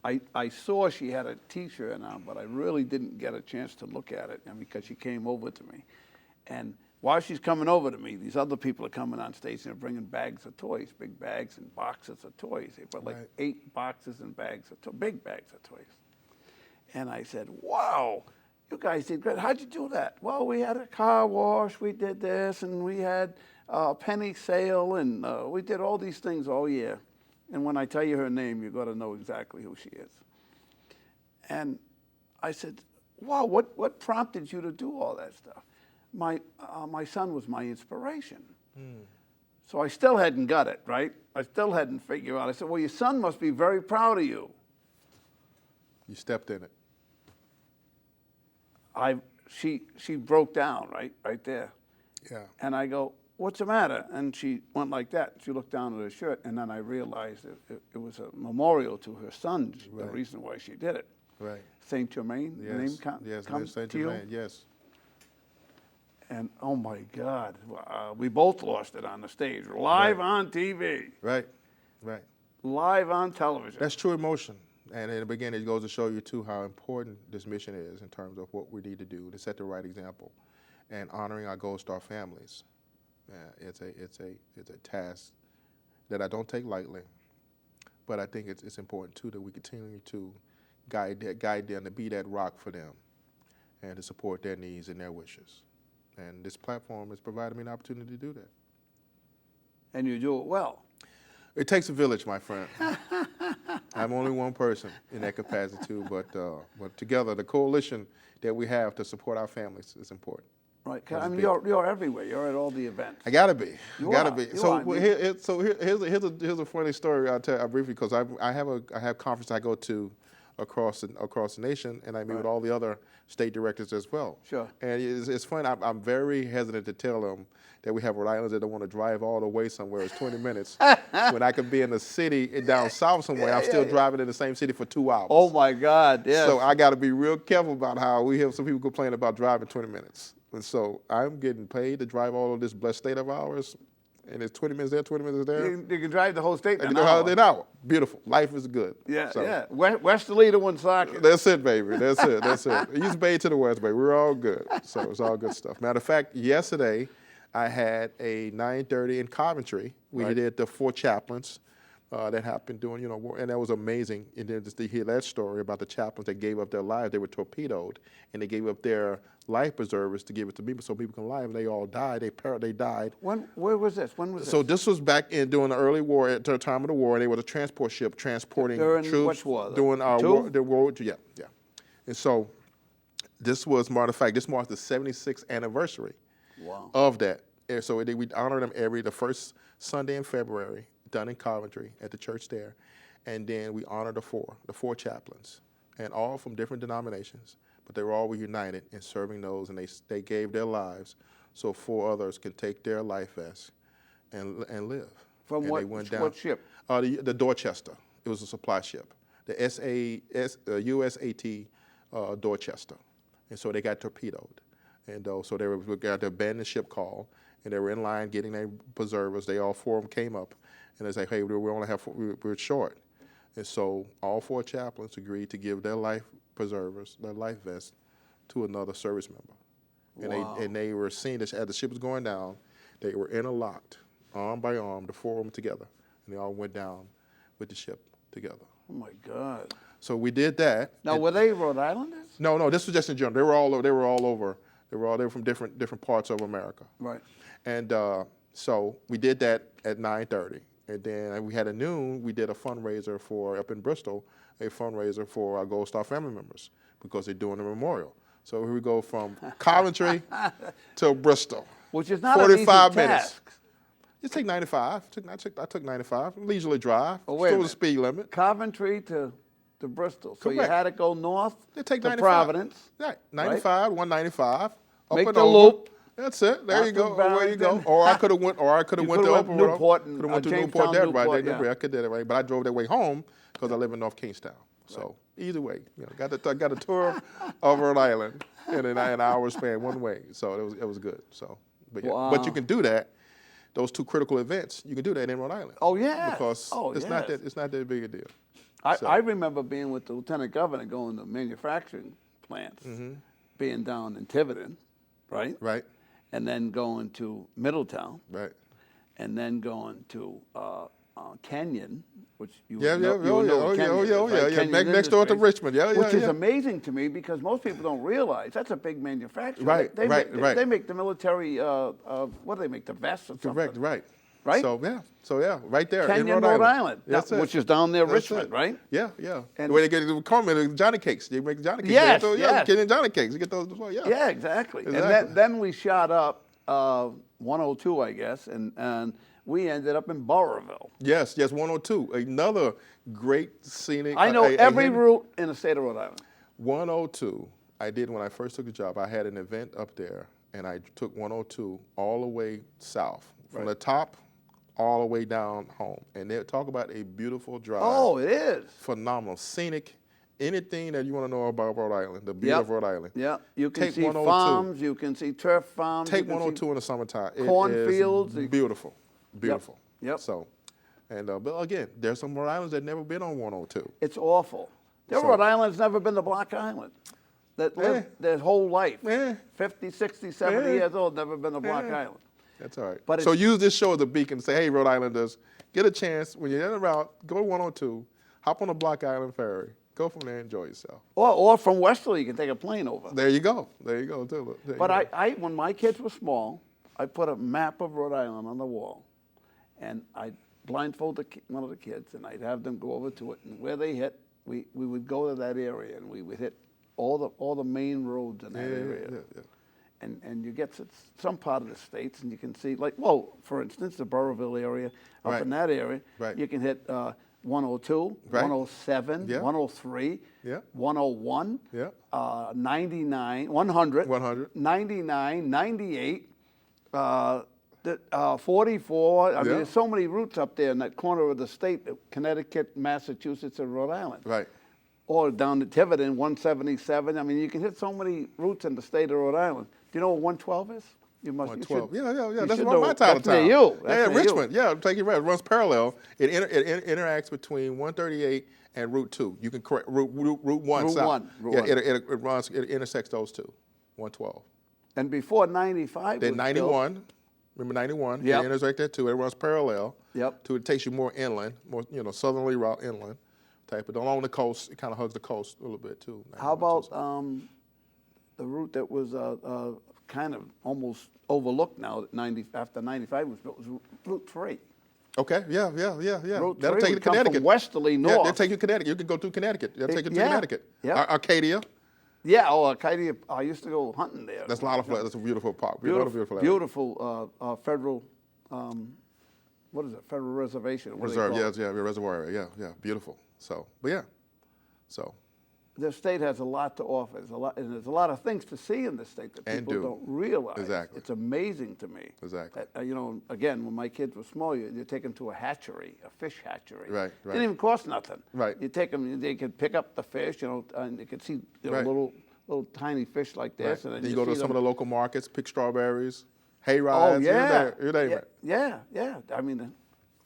I saw she had a T-shirt on, but I really didn't get a chance to look at it, because she came over to me. And while she's coming over to me, these other people are coming on stage, and they're bringing bags of toys, big bags and boxes of toys. They brought like 8 boxes and bags of big bags of toys. And I said, wow, you guys did great. How'd you do that? Well, we had a car wash, we did this, and we had a penny sale, and we did all these things all year. And when I tell you her name, you've got to know exactly who she is. And I said, wow, what prompted you to do all that stuff? My son was my inspiration. So I still hadn't got it, right? I still hadn't figured out. I said, well, your son must be very proud of you.
You stepped in it.
She broke down right there.
Yeah.
And I go, what's the matter? And she went like that. She looked down at her shirt, and then I realized it was a memorial to her son, the reason why she did it.
Right.
Saint Germain, the name comes
Saint
to
Germain,
you?
yes.
And oh my God, we both lost it on the stage, live on TV.
Right.
Live on television.
That's true emotion. And in the beginning, it goes to show you too how important this mission is in terms of what we need to do to set the right example, and honoring our Gold Star families. It's a task that I don't take lightly, but I think it's important too that we continue to guide them, to be that rock for them, and to support their needs and their wishes. And this platform has provided me an opportunity to do that.
And you do it well.
It takes a village, my friend. I'm only one person in that capacity too, but together, the coalition that we have to support our families is important.
Right, I mean, you're everywhere. You're at all the events.
I gotta be.
You
gotta
are.
be.
You
So
are.
here's a funny story I'll tell you briefly, because I have conference I go to across the nation, and I meet with all the other state directors as well.
Sure.
And it's funny. I'm very hesitant to tell them that we have Rhode Islanders that don't want to drive all the way somewhere. It's 20 minutes when I could be in the city down south somewhere. I'm still driving in the same city for 2 hours.
Oh my God! Yes.
So I got to be real careful about how we have some people complain about driving 20 minutes. And so I'm getting paid to drive all of this blessed state of ours, and it's 20 minutes there, 20 minutes there.
You can drive the whole state in
And
an hour.
Beautiful. Life is good.
Yeah,
So,
yeah. Westerly to Woonsocket.
That's it, baby. That's it. That's it. East Bay to the West Bay. We're all good. So it's all good stuff. Matter of fact, yesterday I had a 9:30 in Coventry. We did the 4 chaplains that happened doing, and that was amazing. And then just to hear that story about the chaplains that gave up their lives. They were torpedoed, and they gave up their life preservers to give it to people so people can live. They all died. They died.
Where was this? When was
So
this?
this was back during the early war, at the time of the war, and they was a transport ship transporting
During
troops.
which war?
During
Two?
the war, yeah. And so this was, matter of fact, this marks the 76th anniversary of that. And so we honor them the first Sunday in February, done in Coventry at the church there. And then we honor the four chaplains, and all from different denominations, but they were all united in serving those, and they gave their lives so 4 others can take their life vests and live.
From
and
what,
they went down.
what ship?
The Dorchester. It was a supply ship. The USAT Dorchester. And so they got torpedoed. And so they got the abandoned ship call, and they were in line getting their preservers. They all 4 of them came up, and they said, hey, we only have 4, we're short. And so all 4 chaplains agreed to give their life preservers, their life vests, to another service member. And they were seen as the ship was going down, they were interlocked, arm by arm, the 4 of them together, and they all went down with the ship together.
Oh my God!
So we did that.
Now, were they Rhode Islanders?
No, this was just in general. They were all over. They were from different parts of America.
Right.
And so we did that at 9:30, and then we had at noon. We did a fundraiser up in Bristol, a fundraiser for our Gold Star family members because they're doing a memorial. So here we go from Coventry to Bristol,
which is not
45
an easy
minutes.
task.
You take 95. I took 95. Leisurely drive.
Oh, wait a
Still the
minute.
speed limit.
Coventry to Bristol. So you
Correct.
had to go north
They take
to
95.
Providence.
Right, 95, 195. Up
Make
and
the
over.
loop.
That's it. There you
After
go. There you go.
Barrington.
Or I could have went. Or I could have
You
went to
coulda went Newport and,
Could have went to
Jamestown,
Newport. That right.
Newport, yeah.
I could do that way. But I drove that way home because I live in North Kingstown. So either way, got a tour of Rhode Island in an hour span one way. So it was good. So, but yeah.
Wow.
But you can do that. Those 2 critical events, you can do that in Rhode Island.
Oh yeah.
Because it's not that big a deal.
I remember being with the lieutenant governor going to manufacturing plants, being down in Tiverton, right?
Right.
And then going to Middletown,
Right.
and then going to Kenyon, which you
Yeah,
would know,
yeah,
you would know what Kenyon is, right?
yeah.
Kenyon
Next door to
Industries,
Richmond. Yeah,
which is
yeah.
amazing to me because most people don't realize that's a big manufacturer.
Right, right.
They make the military. What do they make? The vests or something?
Correct, right.
Right?
So yeah, right there
Kenyon,
in Rhode Island.
That's
it.
which is down there,
That's
Richmond,
it.
right?
Yeah, yeah.
And-
The way they get it, call them Johnny cakes. They make Johnny cakes.
Yes,
so,
yes.
Kenyon Johnny cakes. You get those as well. Yeah.
Yeah, exactly.
Exactly.
And then we shot up 102, I guess, and we ended up in Burrillville.
Yes, 102. Another great scenic.
I know every route in the state of Rhode Island.
102. I did when I first took the job. I had an event up there, and I took 102 all the way south from the top all the way down home. And they talk about a beautiful drive.
Oh, it is.
Phenomenal, scenic. Anything that you want to know about Rhode Island, the beauty of Rhode Island.
Yeah, you can
Take
see
102.
farms, you can see turf farms.
Take
you can
102 in the summertime. It
cornfields.
is beautiful, beautiful.
Yep.
So, and but again, there's some Rhode Islanders that never been on 102.
It's awful.
So-
Rhode Island's never been to Block Island. That lived their whole life.
Yeah.
50, 60, 70 years old, never been to Block Island.
That's all right.
But
So
it's-
use this show as a beacon. Say, hey, Rhode Islanders, get a chance when you're in the route, go to 102, hop on the Block Island ferry, go from there, enjoy yourself.
Or from Westerly, you can take a plane over.
There you go. There you go. Too. There
But
you go.
I, when my kids were small, I put a map of Rhode Island on the wall, and I'd blindfold one of the kids, and I'd have them go over to it, and where they hit, we would go to that area, and we would hit all the main roads in that area.
yeah.
And you get to some part of the states, and you can see, like, well, for instance, the Burrillville area, up
Right.
in that area,
Right.
you can hit 102,
Right.
107,
Yeah.
103,
Yeah.
101,
Yeah.
99, 100,
100.
99, 98, 44. I mean,
Yeah.
there's so many routes up there in that corner of the state, Connecticut, Massachusetts, and Rhode Island.
Right.
Or down to Tiverton, 177. I mean, you can hit so many routes in the state of Rhode Island. Do you know what 112 is? You must.
112. Yeah.
you
That's
should
my
know.
town of
That's
town.
near you.
Yeah,
That's near
Richmond.
you.
Yeah, I'm taking you right. It runs parallel. It interacts between 138 and Route 2. You can correct Route 1
Route
south.
1, Route
Yeah,
1.
it intersects those two. 112.
And before 95
Then
was
91.
built,
Remember 91?
Yep.
It intersects that too. It runs parallel.
Yep.
To it takes you more inland, more southerly route inland type. But along the coast, it kind of hugs the coast a little bit too.
how
91
about
too.
the route that was kind of almost overlooked now that after 95 was built, was Route 3.
Okay, yeah.
Route
That'll
3
take you to
would come
Connecticut.
from westerly
Yeah,
north.
they'll take you to Connecticut. You can go through Connecticut. They'll take you to
Yeah,
Connecticut.
yeah.
Arcadia.
Yeah, Arcadia. I used to go hunting there.
That's a lot of fun. That's a beautiful park.
Beautiful,
Beautiful
federal, what is it? Federal reservation. What do they
reserve.
call
Yeah,
it?
reservoir area. Yeah, beautiful. So, but yeah, so
The state has a lot to offer. There's a lot of things to see in the state that
And
people
do.
don't realize.
Exactly.
It's amazing to me.
Exactly.
That, again, when my kids were small, you take them to a hatchery, a fish hatchery.
Right.
Didn't even cost nothing.
Right.
You take them, they could pick up the fish, and they could see
Right.
little tiny fish like this.
right.
And
Then you go to
see
some of
them.
the local markets, pick strawberries, hay
Oh
rides.
yeah,
you name
yeah,
it.
yeah. I mean,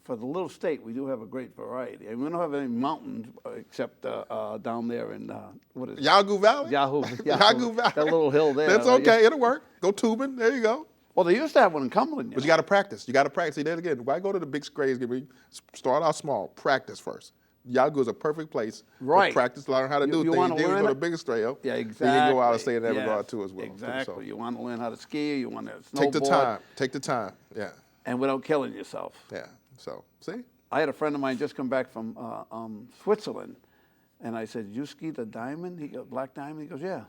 for the little state, we do have a great variety. And we don't have any mountains except down there in what is it?
Yahoo Valley.
Yahoo
Yahoo Valley.
That little hill there.
That's okay. It'll work. Go tubing. There you go.
Well, they used to have one in Cumberland.
But you got to practice. You got to practice. See, that again. Why go to the big grades? Start out small. Practice first. Yahoo is a perfect place
Right.
to practice, learn how to do
You
things.
wanna
Then you
learn
go to
it?
bigger trail.
Yeah, exactly.
Then you go out and stay in that
Yes,
regard too as well. too.
Exactly.
So
You want to learn how to ski. You want to snowboard.
take the time. Take the time. Yeah.
And without killing yourself.
Yeah. So see.
I had a friend of mine just come back from Switzerland, and I said, "You ski the diamond?" He goes, "Black diamond." He goes, "Yeah."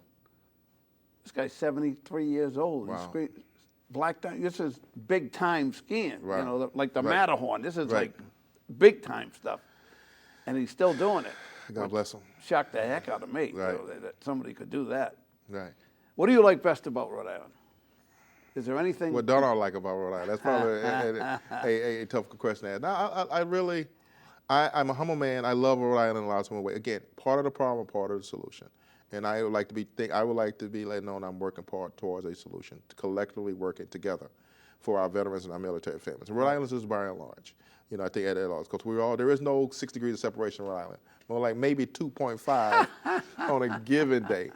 This guy's 73 years old.
Wow.
Black diamond. This is big time skiing.
Right.
Like the
Right.
Matterhorn. This is
Right.
like big time stuff, and he's still doing it.
God bless him.
Shocked the heck out of me
Right.
that somebody could do that.
Right.
What do you like best about Rhode Island? Is there anything?
What don't I like about Rhode Island? That's probably a tough question to ask. Now, I'm a humble man. I love Rhode Island in a lot of different ways. Again, part of the problem, part of the solution. And I would like to be let known I'm working towards a solution, collectively working together for our veterans and our military families. And Rhode Island is by and large. I think at all, because there is no 6 degrees of separation in Rhode Island. More like maybe 2.5 on a given day,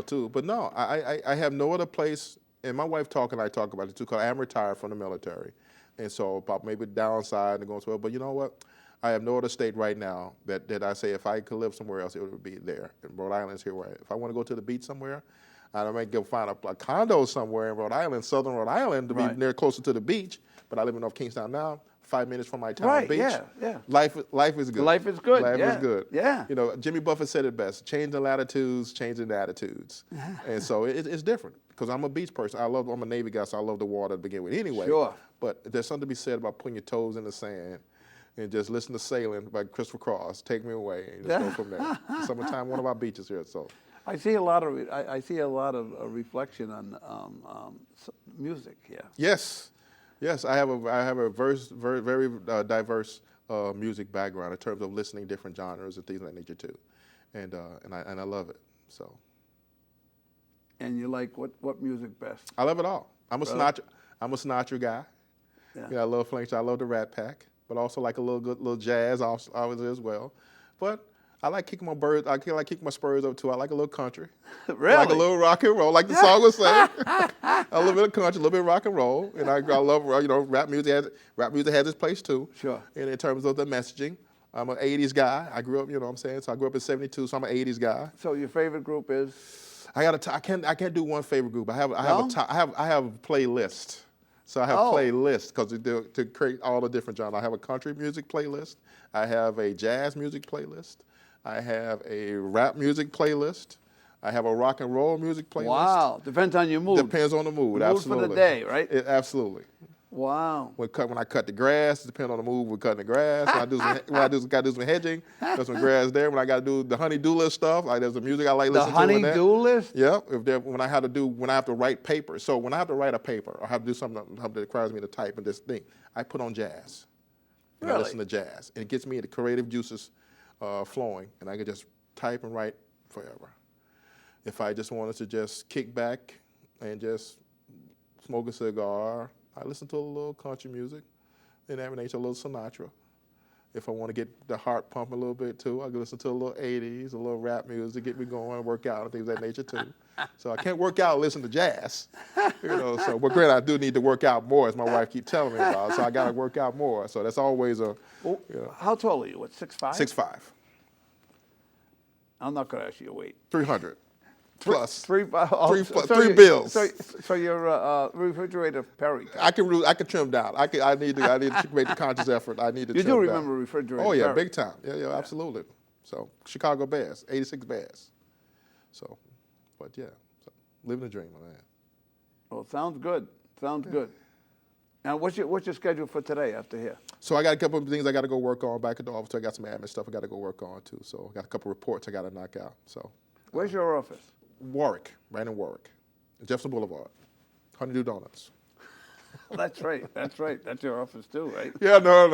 too. But no, I have no other place. And my wife and I talk about it too, because I'm retired from the military. And so about maybe downside and going to, but you know what? I have no other state right now that I say if I could live somewhere else, it would be there. And Rhode Island is here where if I want to go to the beach somewhere, I might go find a condo somewhere in Rhode Island, southern Rhode Island, to be near closer to the beach. But I live in North Kingstown now, 5 minutes from my town
Right,
beach.
yeah.
Life is good.
Life is good.
Life
Yeah,
is good.
yeah.
Jimmy Buffett said it best: changing latitudes, changing attitudes. And so it's different because I'm a beach person. I'm a Navy guy, so I love the water to begin with anyway.
Sure.
But there's something to be said about putting your toes in the sand and just listen to Sailing by Christopher Cross. Take me away and just go from there. Summertime, one of our beaches here. So
I see a lot of reflection on music here.
yes, I have a very diverse music background in terms of listening different genres and things of that nature too, and I love it. So
And you like what music best?
I love it all. I'm a
Really?
Sinatra guy.
Yeah.
I love Flank. I love the Rat Pack, but also like a little jazz always as well. But I like kicking my birds. I like kicking my spurs up too. I like a little country.
Really?
I like a little rock and roll, like the song was saying. A little bit of country, a little bit of rock and roll, and I love rap music. Rap music has its place too.
Sure.
And in terms of the messaging, I'm an '80s guy. I grew up, what I'm saying. So I grew up in '72, so I'm an '80s guy.
So your favorite group is?
I can't do one favorite group. I have a playlist. So I have
Oh.
playlists because to create all the different genres. I have a country music playlist. I have a jazz music playlist. I have a rap music playlist. I have a rock and roll music playlist.
Wow. Depends on your mood.
Depends on the mood.
Mood
Absolutely.
for the day, right?
Absolutely.
Wow.
When I cut the grass, depending on the move, we're cutting the grass. Got to do some hedging, there's some grass there. When I got to do the honey-do list stuff, like there's some music I like listening to. The
honey-do list?
Yeah. When I have to write papers. So when I have to write a paper or have to do something that requires me to type and this thing, I put on jazz. And I listen to jazz. And it gets me the creative juices flowing, and I can just type and write forever. If I just wanted to just kick back and just smoke a cigar, I listen to a little country music, in that nature, a little Sinatra. If I want to get the heart pumping a little bit too, I can listen to a little 80s, a little rap music, get me going, work out and things of that nature too. So I can't work out and listen to jazz, So, but granted, I do need to work out more, as my wife keeps telling me about. So I got to work out more. So that's always a.
Well, how tall are you? What, 6'5"?
6'5".
I'm not going to ask you your weight.
300. Plus
three
bills.
So your refrigerator Perry.
I can trim down. I need to make the conscious effort. I need to.
You
trim
do remember
down.
refrigerator?
Oh yeah,
Perry.
big time. Yeah, absolutely. So Chicago Bears, 86 Bears. So, but yeah, so, living the dream, my man.
Well, sounds good. Sounds good. Now, what's your schedule for today after here?
So I got a couple of things I got to go work on back at the office. I got some admin stuff I got to go work on too. So I got a couple of reports I got to knock out. So.
Where's your office?
Warwick, right in Warwick, Jefferson Boulevard, Honeydew Donuts.
That's right. That's right. That's your office too, right?
Yeah, no.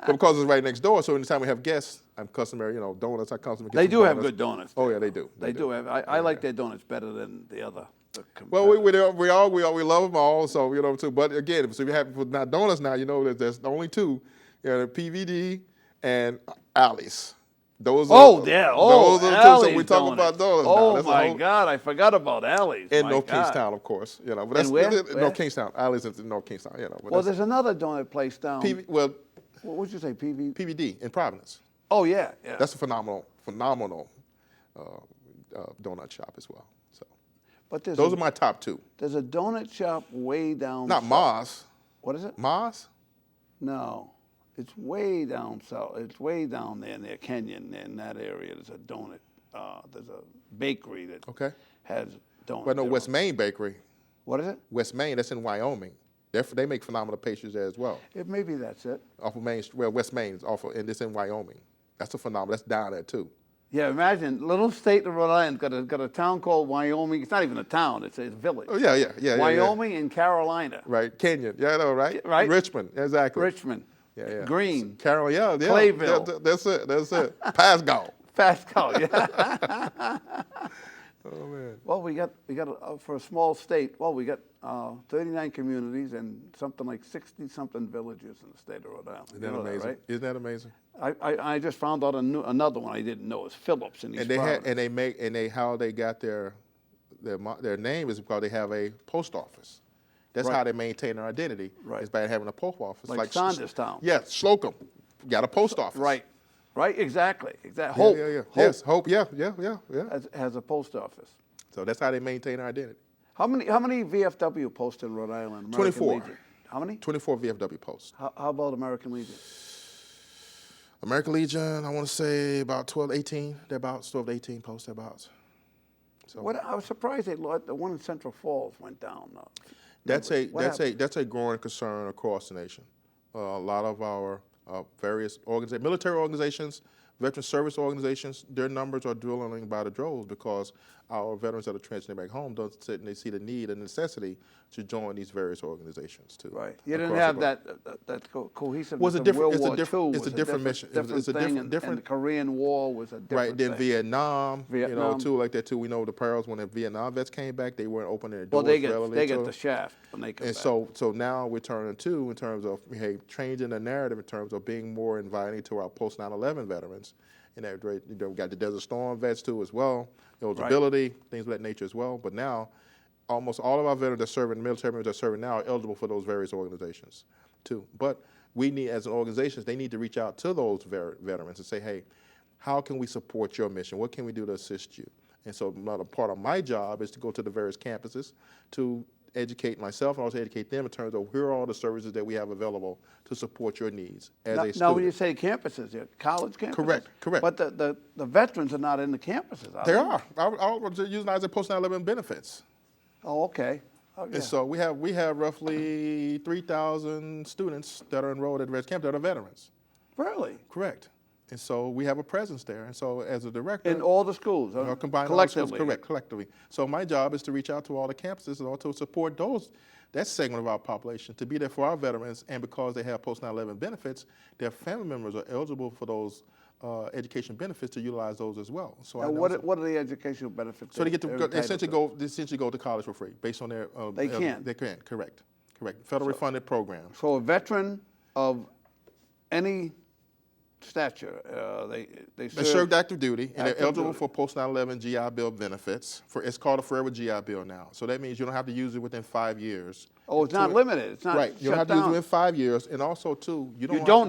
But because it's right next door, so anytime we have guests, I'm customary, donuts. I customary.
They do have good donuts.
Oh yeah, they do.
They do have. I like their donuts better than the other.
Well, we love them all, so too. But again, so we have now donuts now. There's only two, the PVD and Alley's. Those are the two. So we talk about those.
Oh my God, I forgot about Alley's.
In North Kingstown, of course. But that's
where?
North Kingstown. Alley's in North Kingstown. But
well, there's another donut place down.
What
would you say?
PVD in Providence.
Oh yeah.
That's a phenomenal donut shop as well. So,
but
those are my top two.
There's a donut shop way down.
Not Mars.
What is it?
Mars?
No. It's way down south. It's way down there near Kenyon, in that area. There's a donut. There's a bakery that has donuts.
Well, no, West Main Bakery.
What is it?
West Main. That's in Wyoming. They make phenomenal pastries there as well.
Maybe that's it.
Off of Main, West Main's and it's in Wyoming. That's a phenomenal. That's down there too.
Yeah, imagine little state of Rhode Island got a town called Wyoming. It's not even a town; it's a village.
Oh yeah.
Wyoming and Carolina.
Right, Kenyon. Yeah, I know, right?
Right.
Richmond, exactly.
Richmond.
Yeah.
Green.
Carol, yeah.
Clayville.
That's it. Pasco.
Yeah.
Oh man.
Well, we got for a small state. Well, we got 39 communities and something like 60-something villages in the state of Rhode Island.
Isn't that amazing?
Right?
Isn't that amazing?
I just found out another one I didn't know is Phillips in East Providence.
How they got their name is because they have a post office. That's how they maintain their identity.
Right.
Is by having a post office.
Like Saunderstown.
Yeah, Slocum got a post office.
Right. Exactly. Hope.
Yeah. Yes, Hope. Yeah.
Has a post office.
So that's how they maintain their identity.
How many VFW posts in Rhode Island?
24.
Legion? How many?
24 VFW posts.
How about American Legion?
American Legion, I want to say about 12 to 18. They're about 12 to 18 posts. Thereabouts. So
I was surprised the one in Central Falls went down.
That's a growing concern across the nation. A lot of our various military organizations, veteran service organizations, their numbers are dwindling by the droves because our veterans that are transitioning back home don't sit and they see the need and necessity to join these various organizations too.
Right. You didn't have that cohesiveness.
Was a different.
It's a different mission. It's a different. And the Korean War was a different.
Right. Then
thing.
Vietnam, too, like that too. We know the perils when the Vietnam vets came back, they weren't opening their doors.
Well, they get the shaft when they come back.
And so now we're turning to in terms of changing the narrative in terms of being more inviting to our post 9/11 veterans. And that we got the Desert Storm vets too as well, eligibility, things of that nature as well. But now, almost all of our veterans that serve in military veterans that serve now are eligible for those various organizations too. But we need, as an organization, they need to reach out to those veterans and say, hey, how can we support your mission? What can we do to assist you? And so another part of my job is to go to the various campuses to educate myself and also educate them in terms of here are all the services that we have available to support your needs as a student.
Now, when you say campuses, college campuses?
Correct.
But the veterans are not in the campuses, are they?
They are. I was using as a post 9/11 benefits.
Oh, okay. Oh, yeah.
And so we have roughly 3,000 students that are enrolled at Red Camp that are veterans.
Really?
Correct. And so we have a presence there. And so as a director,
In all the schools,
combined
collectively.
Correct, collectively. So my job is to reach out to all the campuses and also support that segment of our population, to be there for our veterans, and because they have post 9/11 benefits, their family members are eligible for those education benefits to utilize those as well. So
Now, what are the educational benefits?
so they get
they're
to
entitled
essentially go to college for free based on their
They can.
They can, correct. Federally funded program.
So a veteran of any stature, they
They served active duty, and they're
Active
eligible
duty.
for post 9/11 GI Bill benefits. It's called a forever GI Bill now. So that means you don't have to use it within 5 years.
Oh, it's not limited. It's not
Right. You don't
shut
have to use it
down.
within 5 years, and also too, you don't
You
have
don't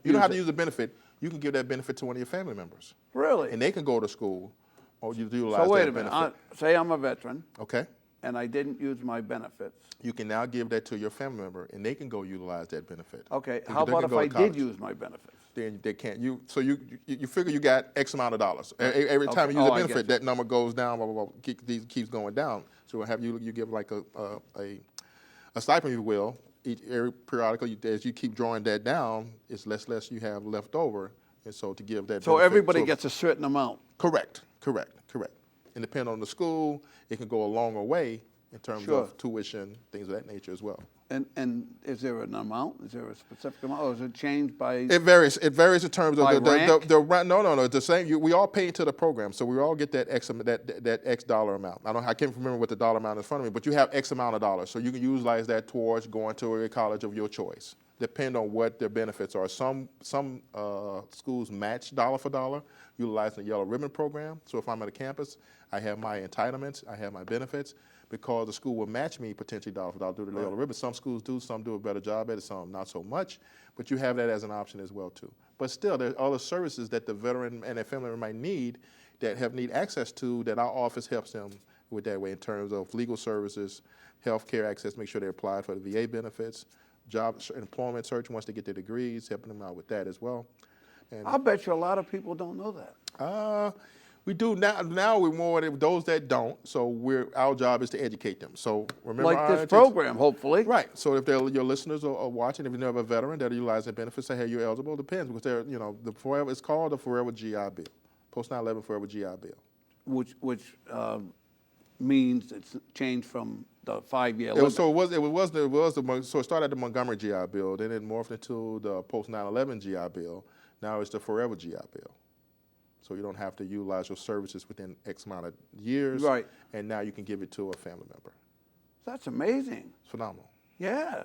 to
use
use the benefit. You can give that benefit to one of your family members,
Really?
and they can go to school, or you utilize
So wait
that
a minute.
benefit.
Say I'm a veteran
Okay.
and I didn't use my benefits.
You can now give that to your family member, and they can go utilize that benefit.
Okay.
They
How
can
about if
go to
I did
college.
use my benefits?
Then they can't. You figure you got X amount of dollars. Every time
Okay.
you use
Oh,
a
I get
benefit,
you.
that number goes down. Blah blah blah. Keeps going down. So we'll have you give like a stipend, if you will. Periodically, as you keep drawing that down, it's less you have left over, and so to give that.
So
benefit
everybody
to-
gets a certain amount.
Correct. And depending on the school, it can go a longer way in terms
Sure.
of tuition, things of that nature as well.
And is there an amount? Is there a specific amount, or is it changed by?
It varies. It varies in terms of
By rank?
No. It's the same. We all pay into the program, so we all get that X dollar amount. I can't remember what the dollar amount is in front of me, but you have X amount of dollars, so you can utilize that towards going to a college of your choice. Depend on what their benefits are. Some schools match dollar for dollar, utilizing the Yellow Ribbon program. So if I'm at a campus, I have my entitlements, I have my benefits, because the school will match me potentially dollar for dollar due to the Yellow Ribbon. Some schools do, some do a better job at it, some not so much, but you have that as an option as well too. But still, there's other services that the veteran and their family member might need need access to, that our office helps them with that way in terms of legal services, health care access, make sure they apply for the VA benefits, employment search once they get their degrees, helping them out with that as well. And
I bet you a lot of people don't know that.
we do now. Now we're more than those that don't. So our job is to educate them. So remember,
Like this program, hopefully.
right? So if your listeners are watching, if you know of a veteran that utilize their benefits, say, hey, you're eligible. Depends, because they're it's called the Forever GI Bill, post 9/11 Forever GI Bill.
Which means it's changed from the 5-year limit.
So it started at the Montgomery GI Bill, then it morphed into the post 9/11 GI Bill. Now it's the Forever GI Bill. So you don't have to utilize your services within X amount of years.
Right.
And now you can give it to a family member.
That's amazing.
It's phenomenal.
Yeah.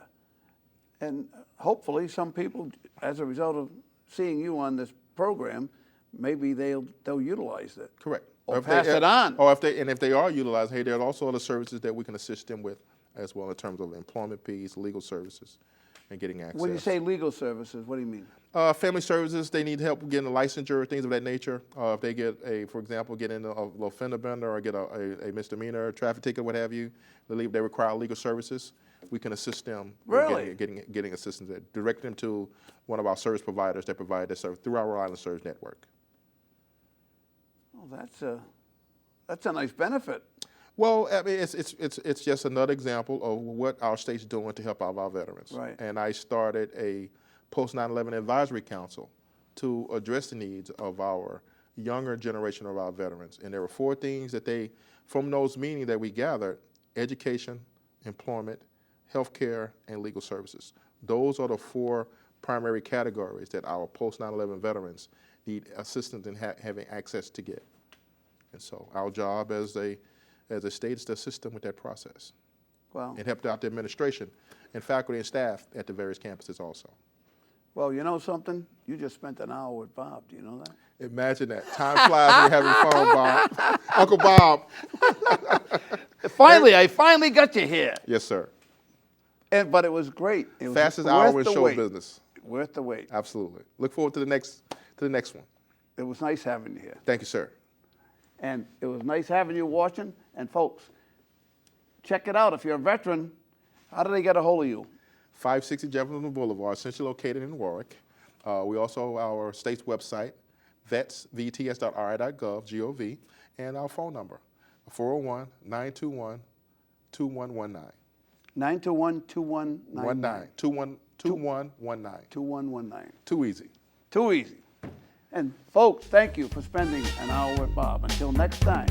And hopefully some people, as a result of seeing you on this program, maybe they'll utilize it.
Correct.
Or
if
pass it on.
Or if they are utilized, hey, there are also other services that we can assist them with as well in terms of employment piece, legal services, and getting access.
When you say legal services, what do you mean?
Family services, they need help getting a licensure, things of that nature. If they get for example, get in a little fender bender or get a misdemeanor, traffic ticket, what have you, they require legal services. We can assist them
Really?
with getting assistance there. Direct them to one of our service providers that provide that service through our Rhode Island Service Network.
Oh, that's a nice benefit.
Well, I mean, it's just another example of what our state's doing to help out our veterans.
Right.
And I started a post 9/11 advisory council to address the needs of our younger generation of our veterans. And there were 4 things that from those meetings that we gathered: education, employment, healthcare, and legal services. Those are the 4 primary categories that our post 9/11 veterans need assistance in having access to get. And so our job as a state is to assist them with that process.
Wow.
And help out the administration and faculty and staff at the various campuses also.
Well, you know something? You just spent an hour with Bob. Do you know that?
Imagine that. Time flies when you're having fun, Bob. Uncle Bob.
I finally got you here.
Yes, sir.
But it was great. It was
Fastest
worth
hour in
the
show
wait.
business.
Worth the wait.
Absolutely. Look forward to the next one.
It was nice having you here.
Thank you, sir.
And it was nice having you watching. And folks, check it out. If you're a veteran, how do they get a hold of you?
560 Jefferson Boulevard, essentially located in Warwick. We also have our state's website, vets.ri.gov, G-O-V, and our phone number, 401-921-2444. 2119.
921-2199.
2119.
2119.
Too easy.
Too easy. And folks, thank you for spending an hour with Bob. Until next time.